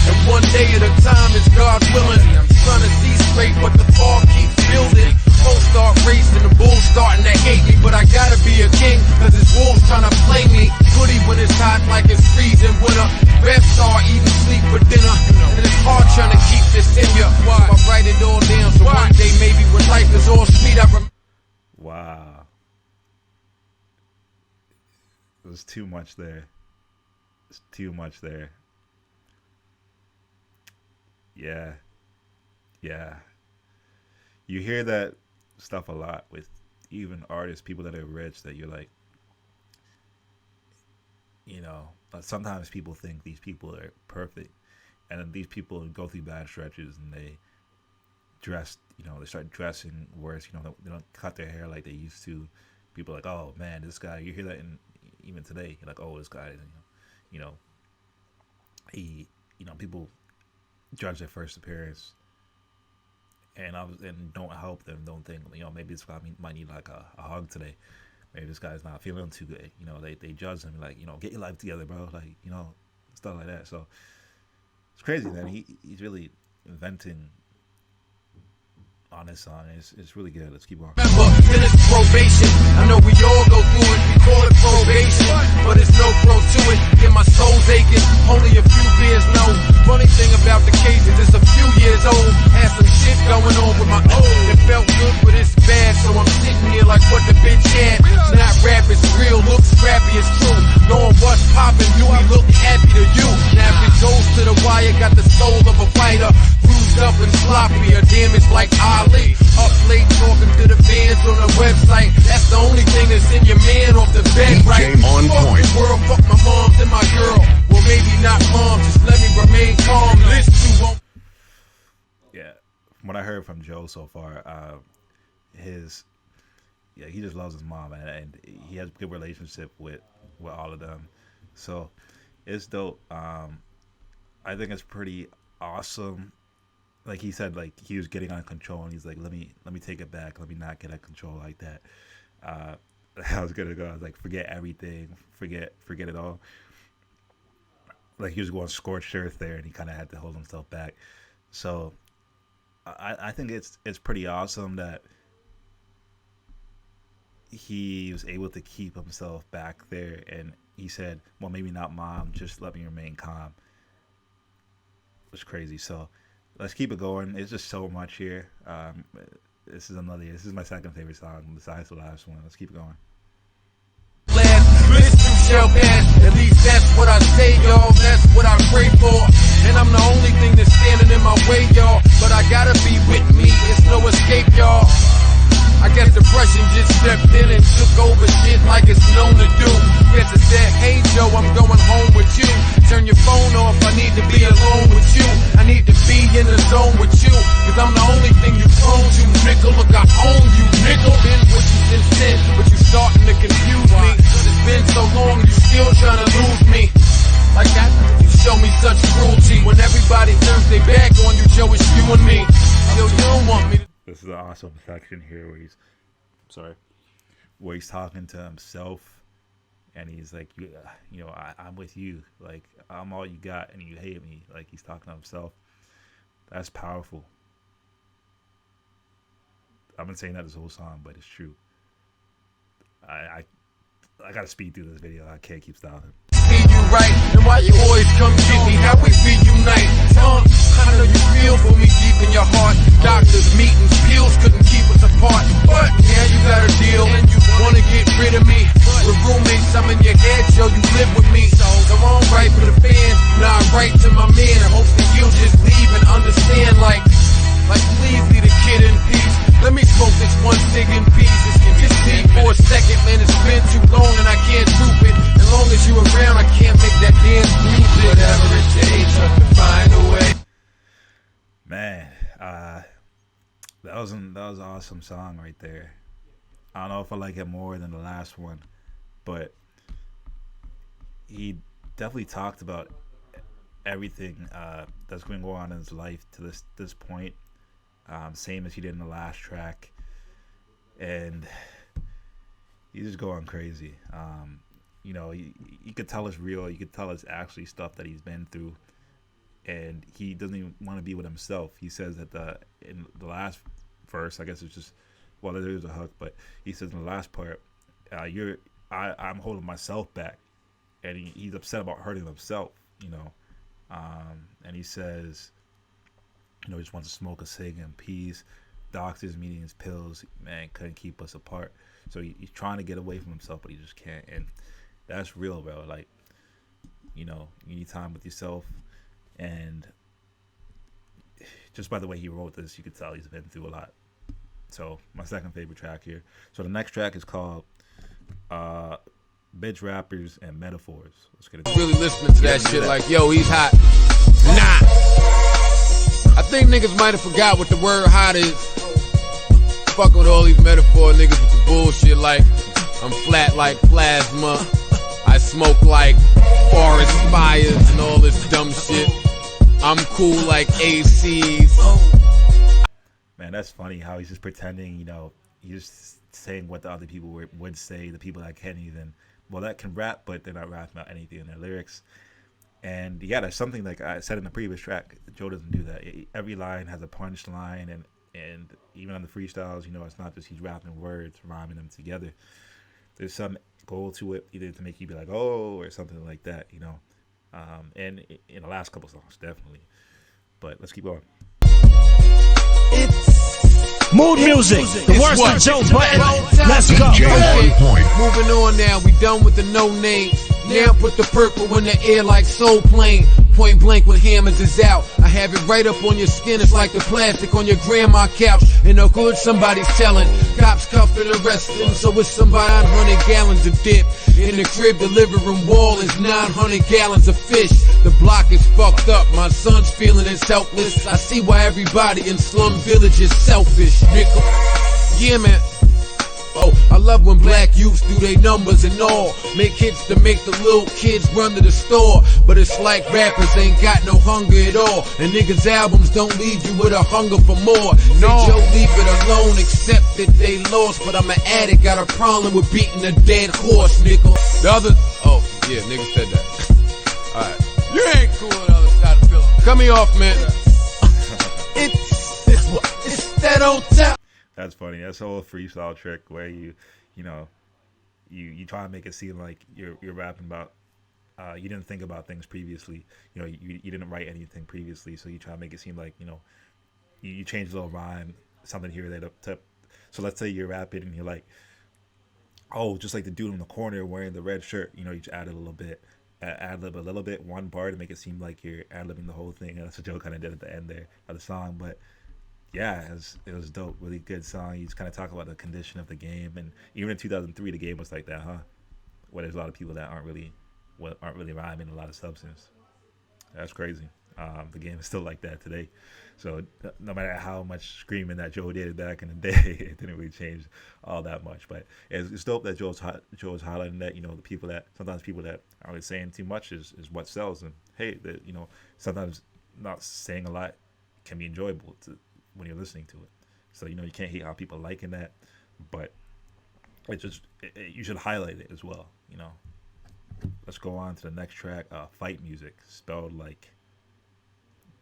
Speaker 2: And one day at a time is God willing. I'm trying to see straight, but the fog keeps building. Folks start racing, the bulls starting to hate me. But I gotta be a king, cause it's wolves trying to play me. Hoodie when it's hot like it's freezing winter. Rap star eating sleep for dinner. And it's hard trying to keep this in ya. So I write it all down, so one day maybe when life is all sweet,
Speaker 1: Wow. There's too much there. There's too much there. Yeah. You hear that stuff a lot with even artists, people that are rich, that you're like, you know, sometimes people think these people are perfect, and then these people go through bad stretches and they dress, you know, they start dressing worse, you know, they don't cut their hair like they used to. People are like, oh man, this guy, you hear that even today, you're like, oh, this guy, you know, he, you know, people judge their first appearance, and don't help them, don't think, you know, maybe this guy might need like a hug today, maybe this guy's not feeling too good, you know, they judge him, like, you know, get your life together, bro, like, you know, stuff like that. So it's crazy, man. He's really inventing on this song. It's really good. Let's keep on.
Speaker 2: Remember, finish probation. I know we all go through it. We call it probation, but there's no pro to it. Yeah, my soul's aching. Only a few beers, no. Funny thing about the case is it's a few years old. Had some shit going on with my own. It felt good, but it's bad. So I'm sitting here like what the bitch had. It's not rap, it's real. Looks scrappy, it's true. Knowing what's poppin', do I look happy to you? Now if it goes to the wire, got the soul of a fighter. Bruised up and sloppy, or damaged like Ali. Up late talking to the fans on the website. That's the only thing that's in your man off the bed, right?
Speaker 8: On
Speaker 2: fuck
Speaker 8: point.
Speaker 2: the world, fuck my moms and my girl. Well, maybe not mom, just let me remain calm. Listen to won't.
Speaker 1: Yeah, from what I heard from Joe so far, he just loves his mom, and he has a good relationship with all of them. So it's dope. I think it's pretty awesome. Like he said, like he was getting out of control, and he's like, let me take it back. Let me not get out of control like that. I was gonna go. I was like, forget everything, forget it all. Like he was going scorched earth there, and he kind of had to hold himself back. So I think it's pretty awesome that he was able to keep himself back there, and he said, well, maybe not mom, just let me remain calm. It was crazy. So let's keep it going. It's just so much here. This is my second favorite song besides the last one. Let's keep it going.
Speaker 2: At least that's what I say, y'all. That's what I pray for. And I'm the only thing that's standing in my way, y'all. But I gotta be with me. It's no escape, y'all. I guess depression just stepped in and took over shit like it's known to do. Guess it said, hey Joe, I'm going home with you. Turn your phone off, I need to be alone with you. I need to be in the zone with you. Cause I'm the only thing you prone to, nigga. Look, I own you, nigga. Been with you since then, but you starting to confuse me. It's been so long, you still trying to lose me. Like that, you show me such cruelty. When everybody turns their back on you, Joe, it's you and me. Yo, you don't want me to.
Speaker 1: This is an awesome section here where he's talking to himself, and he's like, you know, I'm with you, like I'm all you got, and you hate me. Like he's talking to himself. That's powerful. I've been saying that this whole song, but it's true. I gotta speed through this video. I can't keep stopping.
Speaker 2: See you right, and why you always come get me? How we reunite? I know you feel for me deep in your heart. Doctors, meetings, pills couldn't keep us apart. But now you got a deal, and you wanna get rid of me. With roommates, I'm in your head, Joe, you live with me. So I'm right for the fans, now I write to my man. I hope that you'll just leave and understand, like
Speaker 1: Man, that was an awesome song right there. I don't know if I like it more than the last one, but he definitely talked about everything that's going to go on in his life to this point, same as he did in the last track, and he's just going crazy. You could tell it's real. You could tell it's actually stuff that he's been through, and he doesn't even want to be with himself. He says that in the last verse, I guess it's just, well, there's a hook, but he says in the last part, I'm holding myself back, and he's upset about hurting himself, and he says, he just wants to smoke a cig in peace. Doctors, meetings, pills, man, couldn't keep us apart. So he's trying to get away from himself, but he just can't, and that's real, bro. Like, you need time with yourself, and just by the way he wrote this, you could tell he's been through a lot. So my second favorite track here. So the next track is called Bitch Rappers and Metaphors. Let's get it.
Speaker 2: Really listening to that shit like, yo, he's hot. Nah. I think niggas might have forgot what the word hot is. Fucking with all these metaphor niggas with the bullshit like, I'm flat like plasma. I smoke like forest fires and all this dumb shit. I'm cool like ACs.
Speaker 1: Man, that's funny how he's just pretending, he's just saying what the other people would say, the people that can't even, that can rap, but they're not rapping about anything in their lyrics. And yeah, that's something like I said in the previous track. Joe doesn't do that. Every line has a punch line, and even on the freestyles, it's not just he's rapping words, rhyming them together. There's some goal to it, either to make you be like, oh, or something like that, and in the last couple songs, definitely. But let's keep going.
Speaker 6: Mood Muzik, the worst of Joe Budden. Let's go.
Speaker 8: DJ on point.
Speaker 2: Moving on now, we done with the no names. Now put the purple in the air like Soul Plane. Point blank when hammers is out. I have it right up on your skin, it's like the plastic on your grandma couch. And no good somebody's telling. Cops cuffing arresting, so it's somebody 900 gallons of dip. In the crib, the living room wall is 900 gallons of fish. The block is fucked up, my son's feeling is helpless. I see why everybody in Slum Village is selfish, nigga. Yeah, man. Oh, I love when black youths do they numbers and all. Make hits to make the little kids run to the store. But it's like rappers ain't got no hunger at all. And niggas' albums don't leave you with a hunger for more. No. Say Joe, leave it alone, except that they lost. But I'm an addict, got a problem with beating a dead horse, nigga. The other, oh, yeah, nigga said that. Alright. You ain't cool on the other side of the pillow. Cut me off, man. It's that on top.
Speaker 1: That's funny. That's a whole freestyle trick where you try to make it seem like you're rapping about, you didn't think about things previously. You didn't write anything previously, so you try to make it seem like, you change a little rhyme, something here, there. So let's say you're rapping and you're like, oh, just like the dude in the corner wearing the red shirt, you just add a little bit, ad-lib a little bit, one bar to make it seem like you're ad-libbing the whole thing. And that's what Joe kind of did at the end there of the song, but yeah, it was dope. Really good song. You just kind of talk about the condition of the game, and even in 2003, the game was like that, huh? Where there's a lot of people that aren't really rhyming a lot of substance. That's crazy. The game is still like that today. So no matter how much screaming that Joe did back in the day, it didn't really change all that much. But it's dope that Joe's highlighting that. The people that sometimes people that aren't really saying too much is what sells. And hey, that sometimes not saying a lot can be enjoyable when you're listening to it. So you can't hate how people liking that, but you should highlight it as well. Let's go on to the next track. Fight Music, spelled like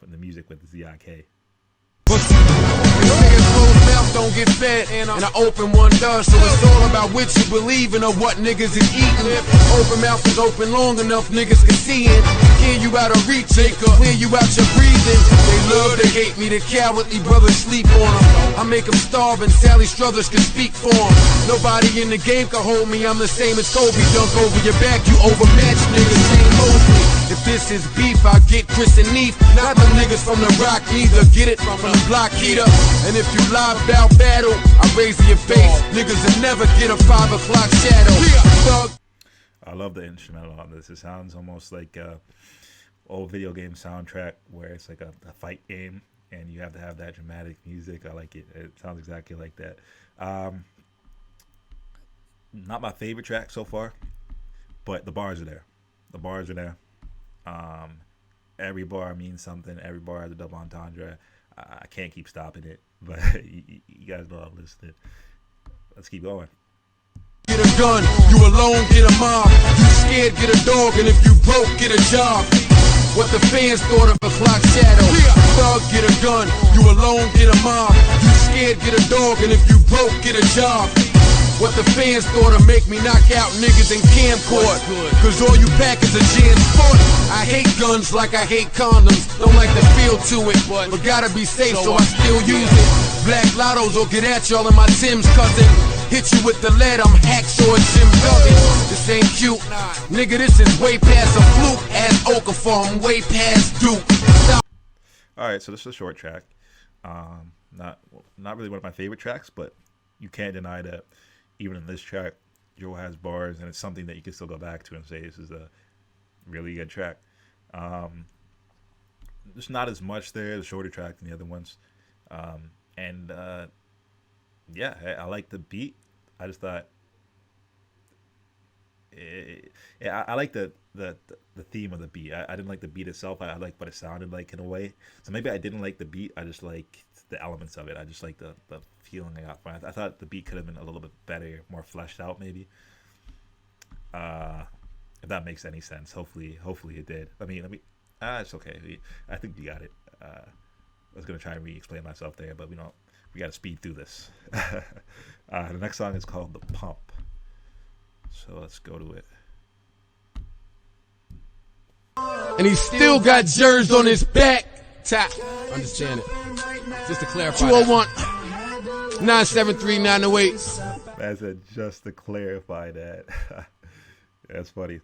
Speaker 1: the music with the Z-I-K.
Speaker 2: Don't get fed, and I open one does, so it's all about what you believe in or what niggas is eating. Open mouth is open long enough, niggas can see it. Clear you out of reach, clear you out your breathing. They love to hate me, the cowardly brothers sleep on them. I make them starve and Sally Struthers can speak for them. Nobody in the game can hold me, I'm the same as Kobe. Dunk over your back, you overmatched niggas, ain't Mosley. If this is beef, I get Chris and Neef. Not the niggas from the rock either, get it from the block heater. And if you lie about battle, I raise your face. Niggas will never get a 5 o'clock shadow.
Speaker 1: I love the instrumental on this. It sounds almost like a old video game soundtrack where it's like a fight game and you have to have that dramatic music. I like it. It sounds exactly like that. Not my favorite track so far, but the bars are there. The bars are there. Every bar means something. Every bar has a double entendre. I can't keep stopping it, but you guys know I'm listening. Let's keep going.
Speaker 2: Get a gun, you alone, get a mob. You scared, get a dog, and if you broke, get a job. What the fans thought of a clock shadow. Thug, get a gun, you alone, get a mob. You scared, get a dog, and if you broke, get a job. What the fans thought of make me knock out niggas in camcord. Cause all you packers are jam sport. I hate guns like I hate condoms. Don't like the feel to it, but gotta be safe, so I still use it. Black lottos will get at y'all in my Tim's, cousin. Hit you with the lead, I'm Hacksaw Jim Duggan. This ain't cute, nigga, this is way past a fluke. Ass Okafor, I'm way past Duke.
Speaker 1: Alright, so this is a short track. Not really one of my favorite tracks, but you can't deny that even in this track, Joe has bars, and it's something that you can still go back to and say this is a really good track. There's not as much there, the shorter track than the other ones. Yeah, I like the beat. I just thought, I like the theme of the beat. I didn't like the beat itself. I like what it sounded like in a way. So maybe I didn't like the beat. I just like the elements of it. I just like the feeling I got from it. I thought the beat could have been a little bit better, more fleshed out, maybe. If that makes any sense. Hopefully it did. It's okay. I think you got it. I was gonna try and re-explain myself there, but we gotta speed through this. The next song is called The Pump. So let's go to it.
Speaker 2: And he still got Jers on his back. Tap. Understand it. Just to clarify. 201 973 908.
Speaker 1: I said just to clarify that. That's funny.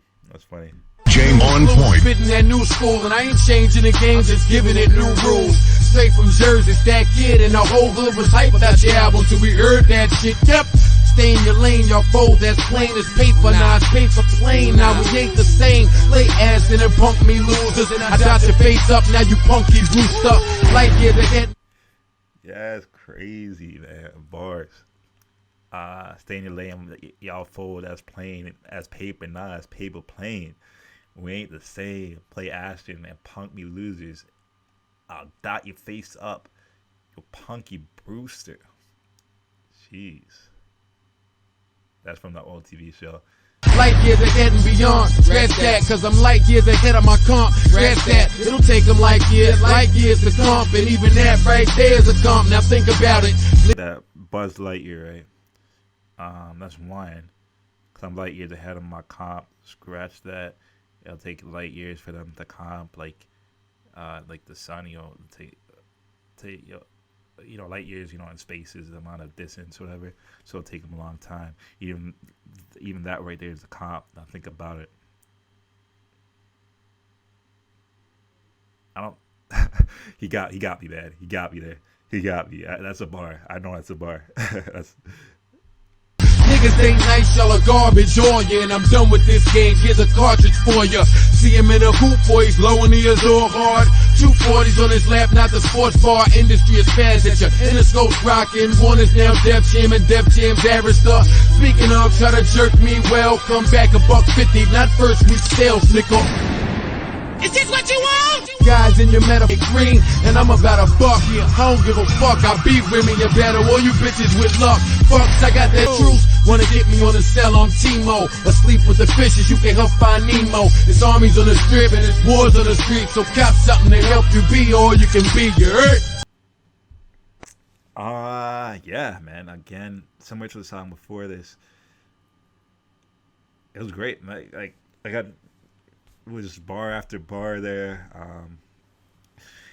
Speaker 8: Jame on point.
Speaker 2: Spitting that new school, and I ain't changing the game, just giving it new rules. Straight from Jersey, that kid, and the whole hood was hype about your album till we heard that shit. Yep. Stay in your lane, your fold as plain as paper. Now it's paper plain, now we ain't the same. Lay ass in and punk me losers, and I got your face up, now you punkies roost up. Like years ahead.
Speaker 1: Yeah, it's crazy, man. Bars. Stay in your lane, y'all fold as plain as paper, nah, as paper plain. We ain't the same. Play Ashton and punk me losers. I'll dot your face up, you punky Brewster. Jeez. That's from the old TV show.
Speaker 2: Light years ahead and beyond. Scratch that, cause I'm light years ahead of my comp. Scratch that, it'll take them light years to comp. And even that right there is a comp. Now think about it.
Speaker 1: That Buzz Lightyear, right? That's one. Cause I'm light years ahead of my comp. Scratch that. It'll take light years for them to comp. Like the sun, take light years, in space is the amount of distance, whatever. So it'll take them a long time. Even that right there is a comp. Now think about it. I don't. He got me, man. He got me there. He got me. That's a bar. I know that's a bar. That's.
Speaker 2: Niggas ain't nice, y'all are garbage on ya, and I'm done with this game, here's a cartridge for ya. See him in a hoop, boy, he's low and he is all hard. 240s on his lap, not the sports bar industry is fast at ya. Interscope's rockin', one is now Def Jam and Def Jam's Arista. Speaking of, try to jerk me well, come back $1.50, not first week sales, nickel. Is this what you want? Guys in your metal green, and I'm about a buck. I don't give a fuck, I beat women, you better. All you bitches with luck. Fucks, I got that truth. Wanna get me on the cell on Timo. Asleep with the fishes, you can help find Nemo. It's armies on the strip and it's wars on the street. So cop something to help you be all you can be, you heard?
Speaker 1: Yeah, man. Again, similar to the song before this. It was great. Like I got. It was bar after bar there.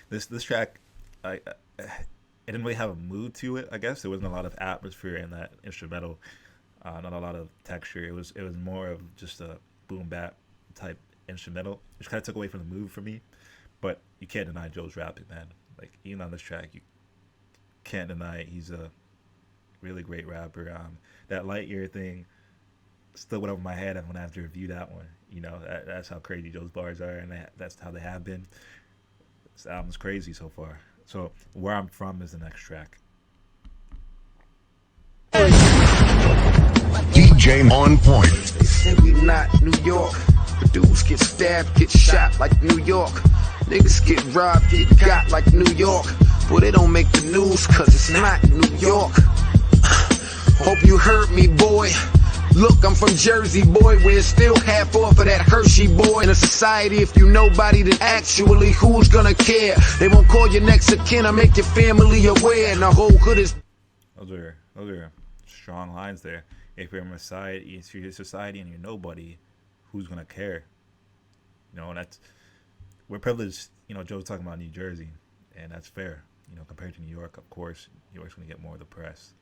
Speaker 1: This track, it didn't really have a mood to it. I guess there wasn't a lot of atmosphere in that instrumental, not a lot of texture. It was more of just a boom bap type instrumental, which kind of took away from the mood for me. But you can't deny Joe's rapping, man. Like even on this track, you can't deny it. He's a really great rapper. That Lightyear thing still went over my head when I have to review that one. That's how crazy Joe's bars are, and that's how they have been. This album's crazy so far. So Where I'm From is the next track.
Speaker 8: DJ on point.
Speaker 9: They say we not New York, but dudes get stabbed, get shot like New York. Niggas get robbed, get got like New York. But it don't make the news cause it's not New York. Hope you heard me, boy. Look, I'm from Jersey, boy, where it's still half off of that Hershey, boy. In a society, if you nobody, then actually who's gonna care? They won't call your next of kin or make your family aware. And the whole hood is...
Speaker 1: Those are strong lines there. If you're in society and you're nobody, who's gonna care? You know, we're privileged. You know, Joe's talking about New Jersey, and that's fair. You know, compared to New York, of course, New York's gonna get more of the press.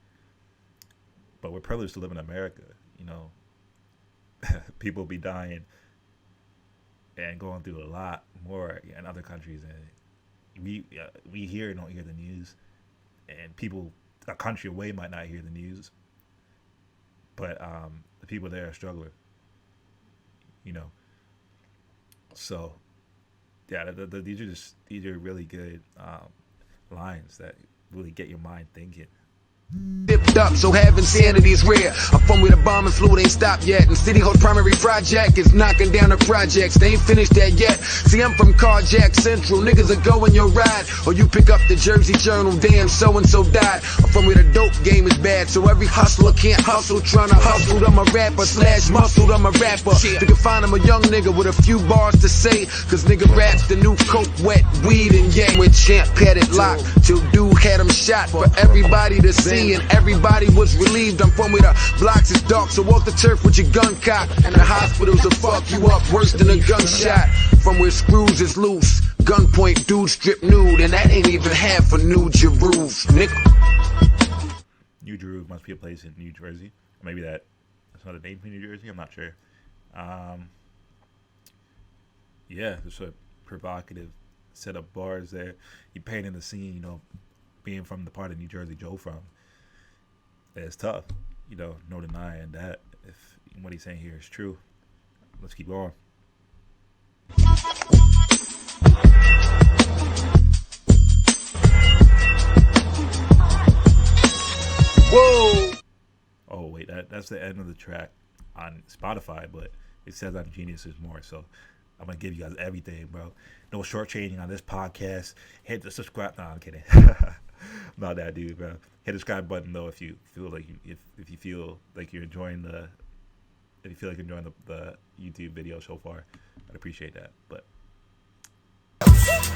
Speaker 1: But we're privileged to live in America. You know, people be dying and going through a lot more in other countries, and we here don't hear the news, and people a country away might not hear the news, but the people there are struggling. You know, so yeah, these are really good lines that really get your mind thinking.
Speaker 9: Dipped up, so having sanity is rare. I'm from where the bombing fluid ain't stopped yet, and City Hall's primary project is knocking down the projects. They ain't finished that yet. See, I'm from Carjack Central. Niggas are going your ride, or you pick up the Jersey Journal. Damn, so and so died. I'm from where the dope game is bad, so every hustler can't hustle. Trying to hustle, I'm a rapper / muscle. I'm a rapper. You can find him a young nigga with a few bars to say, cause nigga raps the new coke, wet weed and yang. With champ had it locked till dude had him shot for everybody to see. And everybody was relieved. I'm from where the blocks is dark, so walk the turf with your gun cocked. And the hospitals will fuck you up worse than a gunshot. From where screws is loose, gunpoint dudes strip nude, and that ain't even half of New Jerusalem, nigga.
Speaker 1: New Jerusalem must be a place in New Jersey. Or maybe that's not a name for New Jersey. I'm not sure. Yeah, just a provocative set of bars there. He painted the scene, you know, being from the part of New Jersey Joe from. It's tough, you know, no denying that if what he's saying here is true. Let's keep going.
Speaker 9: Whoa!
Speaker 1: Oh wait, that's the end of the track on Spotify, but it says on Genius there's more, so I'm gonna give you guys everything, bro. No shortchanging on this podcast. Hit the subscribe. No, I'm kidding. Not that dude, bro. Hit the subscribe button though if you feel like if you feel like you're enjoying the YouTube video so far. I'd appreciate that. But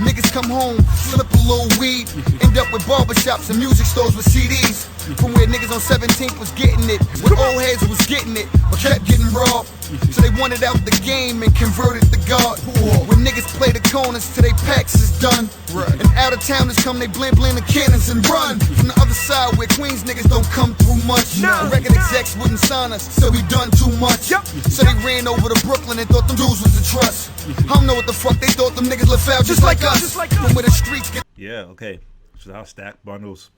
Speaker 4: Niggas come home, slip a little weed, end up with barbershops and music stores with CDs. From where niggas on 17th was getting it, where old heads was getting it, but kept getting robbed. So they wanted out the game and converted the God. When niggas play the corners till they packs is done. And out of towners come, they blend the cannons and run. From the other side where Queens niggas don't come through much. The record execs wouldn't sign us, so we done too much. So they ran over to Brooklyn and thought them dudes was the trust. I don't know what the fuck they thought, them niggas left out just like us. From where the streets get.
Speaker 1: yeah, okay. So how Stack Bundles.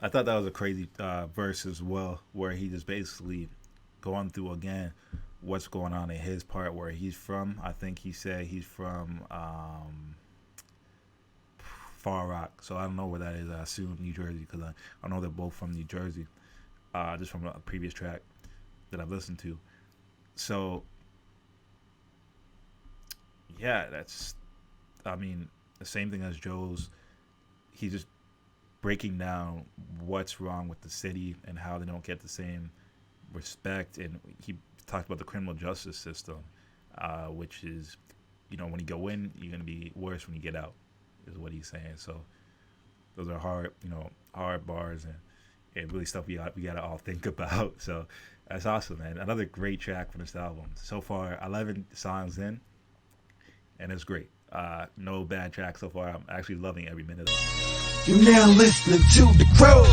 Speaker 1: I thought that was a crazy verse as well, where he just basically going through again what's going on in his part where he's from. I think he said he's from Far Rock, so I don't know where that is. I assume New Jersey because I know they're both from New Jersey, just from a previous track that I've listened to. So yeah, that's, I mean, the same thing as Joe's. He's just breaking down what's wrong with the city and how they don't get the same respect. And he talked about the criminal justice system, which is, you know, when you go in, you're going to be worse when you get out, is what he's saying. So those are hard bars and really stuff we got to all think about. So that's awesome, man. Another great track from this album. So far, 11 songs in, and it's great. No bad track so far. I'm actually loving every minute of it.
Speaker 9: You now listening to The Crow.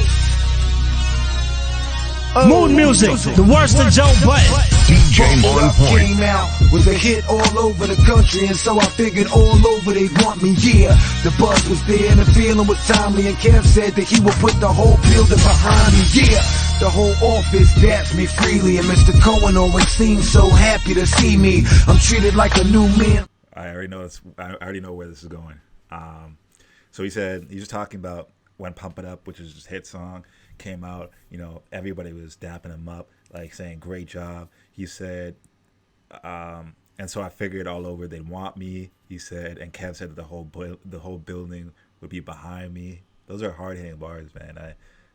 Speaker 6: Mood Muzik, the worst of Joe Budden.
Speaker 8: DJ on point.
Speaker 9: Came out with a hit all over the country, and so I figured all over they want me. Yeah, the buzz was there and the feeling was timely, and Kev said that he would put the whole building behind me. Yeah, the whole office daps me freely, and Mr. Cohen always seems so happy to see me. I'm treated like a new man.
Speaker 1: I already know where this is going. So he said he was talking about when "Pump It Up," which is his hit song, came out. You know, everybody was dapping him up, like saying "Great job." He said, and so I figured all over they'd want me. He said, and Kev said that the whole building would be behind me. Those are hard hitting bars, man.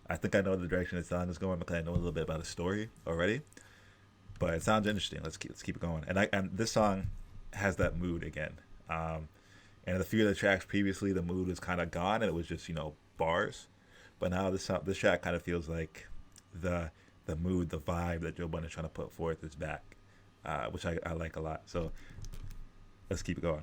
Speaker 1: I think I know the direction the song is going because I know a little bit about the story already. But it sounds interesting. Let's keep it going. And this song has that mood again. And a few of the tracks previously, the mood was kind of gone, and it was just bars. But now this track kind of feels like the mood, the vibe that Joe Budden is trying to put forth is back, which I like a lot. So let's keep it going.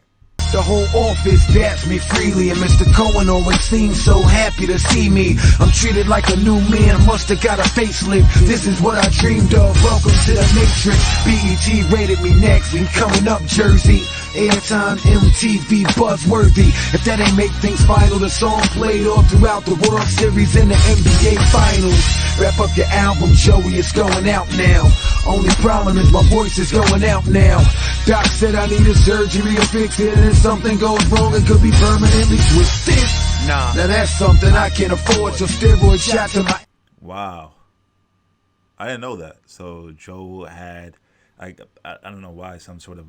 Speaker 9: The whole office daps me freely, and Mr. Cohen always seems so happy to see me. I'm treated like a new man, must have got a facelift. This is what I dreamed of, welcome to the Matrix. BET rated me next, and coming up Jersey. Airtime, MTV, buzzworthy. If that ain't make things final, the song played all throughout the World Series and the NBA Finals. Wrap up your album, Joey, it's going out now. Only problem is my voice is going out now. Doc said I need a surgery to fix it, and if something goes wrong, it could be permanently twisted. Now that's something I can't afford, so steroid shot to my...
Speaker 1: Wow. I didn't know that. So Joe had, I don't know why, some sort of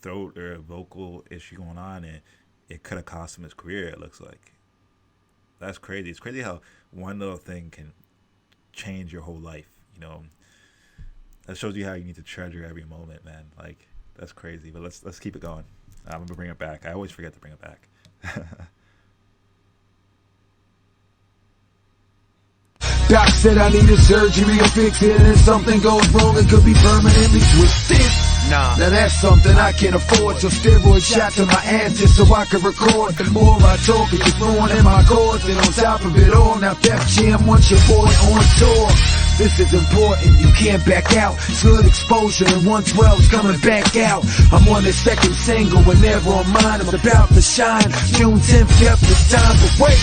Speaker 1: throat or vocal issue going on, and it could have cost him his career, it looks like. That's crazy. It's crazy how one little thing can change your whole life, That shows you how you need to treasure every moment, man. Like, that's crazy. But let's keep it going. I'm gonna bring it back. I always forget to bring it back.
Speaker 9: Doc said I need a surgery to fix it, and if something goes wrong, it could be permanently twisted. Now that's something I can't afford, so steroid shot to my answers so I can record. The more I talk, it's throwing in my chords, and on top of it all, now Def Jam wants your boy on tour. This is important, you can't back out. It's good exposure, and 112's coming back out. I'm on the second single, and never on mine. I'm about to shine. June 10th, yep, it's time to wait.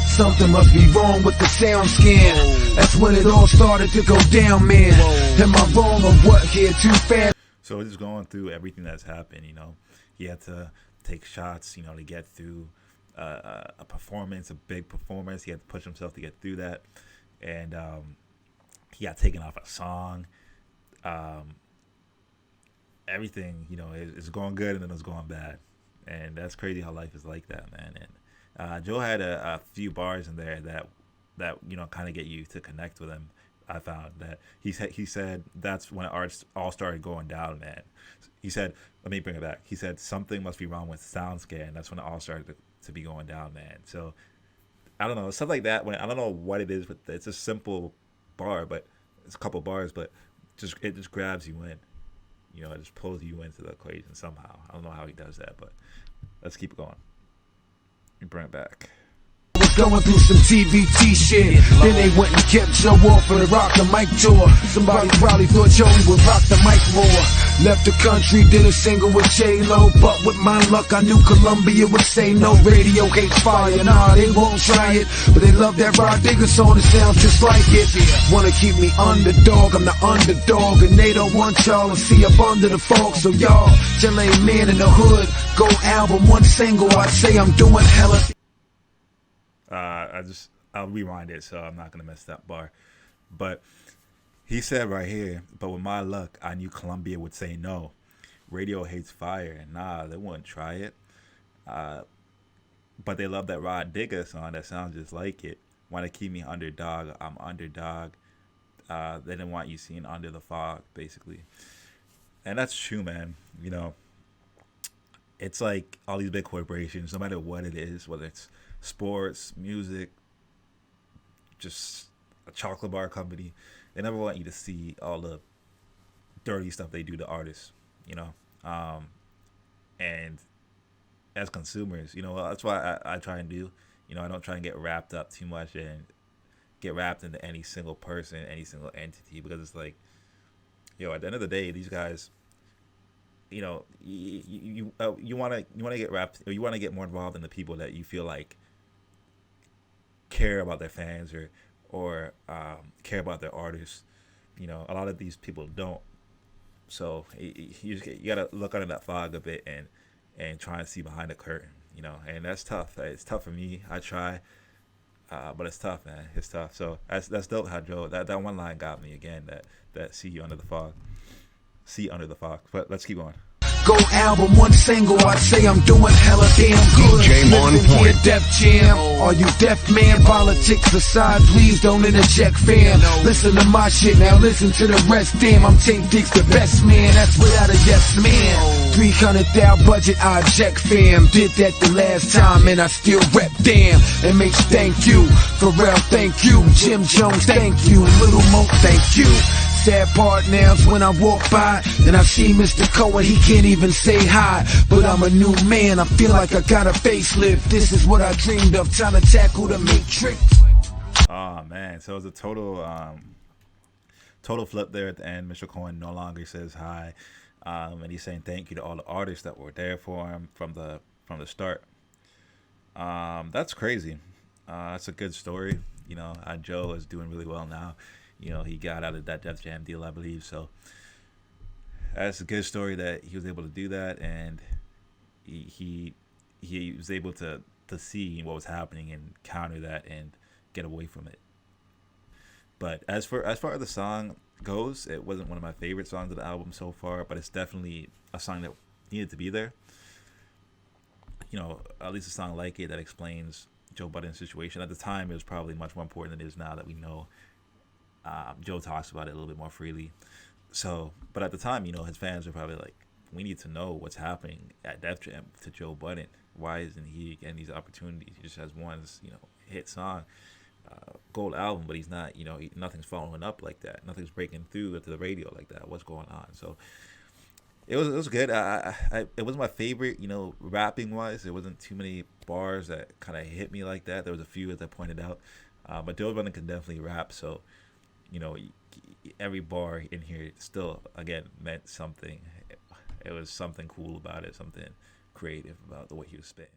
Speaker 9: Something must be wrong with the sound scan. That's when it all started to go down, man. Am I wrong or what here? Too fast.
Speaker 1: So just going through everything that's happened, he had to take shots, to get through a performance, a big performance. He had to push himself to get through that, and he got taken off a song. Everything, is going good, and then it's going bad, and that's crazy how life is like that, man. And Joe had a few bars in there that kind of get you to connect with him. I found that he said that's when it all started going down, man. He said, let me bring it back. He said something must be wrong with SoundScan. That's when it all started to be going down, man. So I don't know, stuff like that. When I don't know what it is, but it's a simple bar, but it's a couple bars, but it just grabs you in. It just pulls you into the equation somehow. I don't know how he does that, but let's keep it going. Let me bring it back.
Speaker 9: Going through some TVT shit. Then they went and kept Joe off for the Rock the Mic tour. Somebody probably thought Joey would rock the mic more. Left the country, did a single with J-Lo. But with my luck, I knew Columbia would say no. Radio hates fire, nah, they won't try it. But they love that Rod Digger song, it sounds just like it. Wanna keep me underdog, I'm the underdog. And they don't want y'all to see up under the fog. So y'all, tell a man in the hood, go album, one single, I'd say I'm doing hella.
Speaker 1: I'll rewind it, so I'm not gonna mess that bar. But he said right here, but with my luck, I knew Columbia would say no. Radio hates fire, nah, they wouldn't try it. But they love that Rod Digger song that sounds just like it. Want to keep me underdog, I'm underdog. They didn't want you seen under the fog, basically. And that's true, man. It's like all these big corporations, no matter what it is, whether it's sports, music, just a chocolate bar company, they never want you to see all the dirty stuff they do to artists, and as consumers, that's why I try and do, I don't try and get wrapped up too much and get wrapped into any single person, any single entity, because it's like, at the end of the day, these guys, you want to get wrapped, or you want to get more involved in the people that you feel like care about their fans or care about their artists. A lot of these people don't. So you gotta look under that fog a bit and try and see behind the curtain. and that's tough. It's tough for me. I try, but it's tough, man. It's tough. So that's dope how Joe, that one line got me again, that see you under the fog. See under the fog. But let's keep going.
Speaker 9: Go album, one single, I'd say I'm doing hella damn good.
Speaker 8: DJ on
Speaker 9: Listen here,
Speaker 8: point.
Speaker 9: Def Jam. Are you deaf, man? Politics aside, please don't interject, fam. Listen to my shit, now listen to the rest, damn. I'm Tank Dix, the best man, that's without a yes, man. 300,000 budget, I eject, fam. Did that the last time, and I still rep, damn. And makes thank you. Pharrell, thank you. Jim Jones, thank you. Little Mo, thank you. Sad part now is when I walk by and I see Mr. Cohen, he can't even say hi. But I'm a new man, I feel like I got a facelift. This is what I dreamed of, time to tackle the matrix.
Speaker 1: Oh man, so it's a total flip there at the end. Mr. Cohen no longer says hi, and he's saying thank you to all the artists that were there for him from the start. That's crazy. That's a good story. Joe is doing really well now. He got out of that Def Jam deal, I believe. So that's a good story that he was able to do that, and he was able to see what was happening and counter that and get away from it. But as far as the song goes, it wasn't one of my favorite songs of the album so far, but it's definitely a song that needed to be there. At least a song like it that explains Joe Budden's situation. At the time, it was probably much more important than it is now that we know. Joe talks about it a little bit more freely. So, but at the time, his fans are probably like, we need to know what's happening at Def Jam to Joe Budden. Why isn't he getting these opportunities? He just has one, hit song, gold album, but he's not, nothing's following up like that. Nothing's breaking through to the radio like that. What's going on? So it was good. It wasn't my favorite, rapping wise. There wasn't too many bars that kind of hit me like that. There was a few, as I pointed out, but Joe Budden can definitely rap. So every bar in here still, again, meant something. It was something cool about it, something creative about the way he was spitting.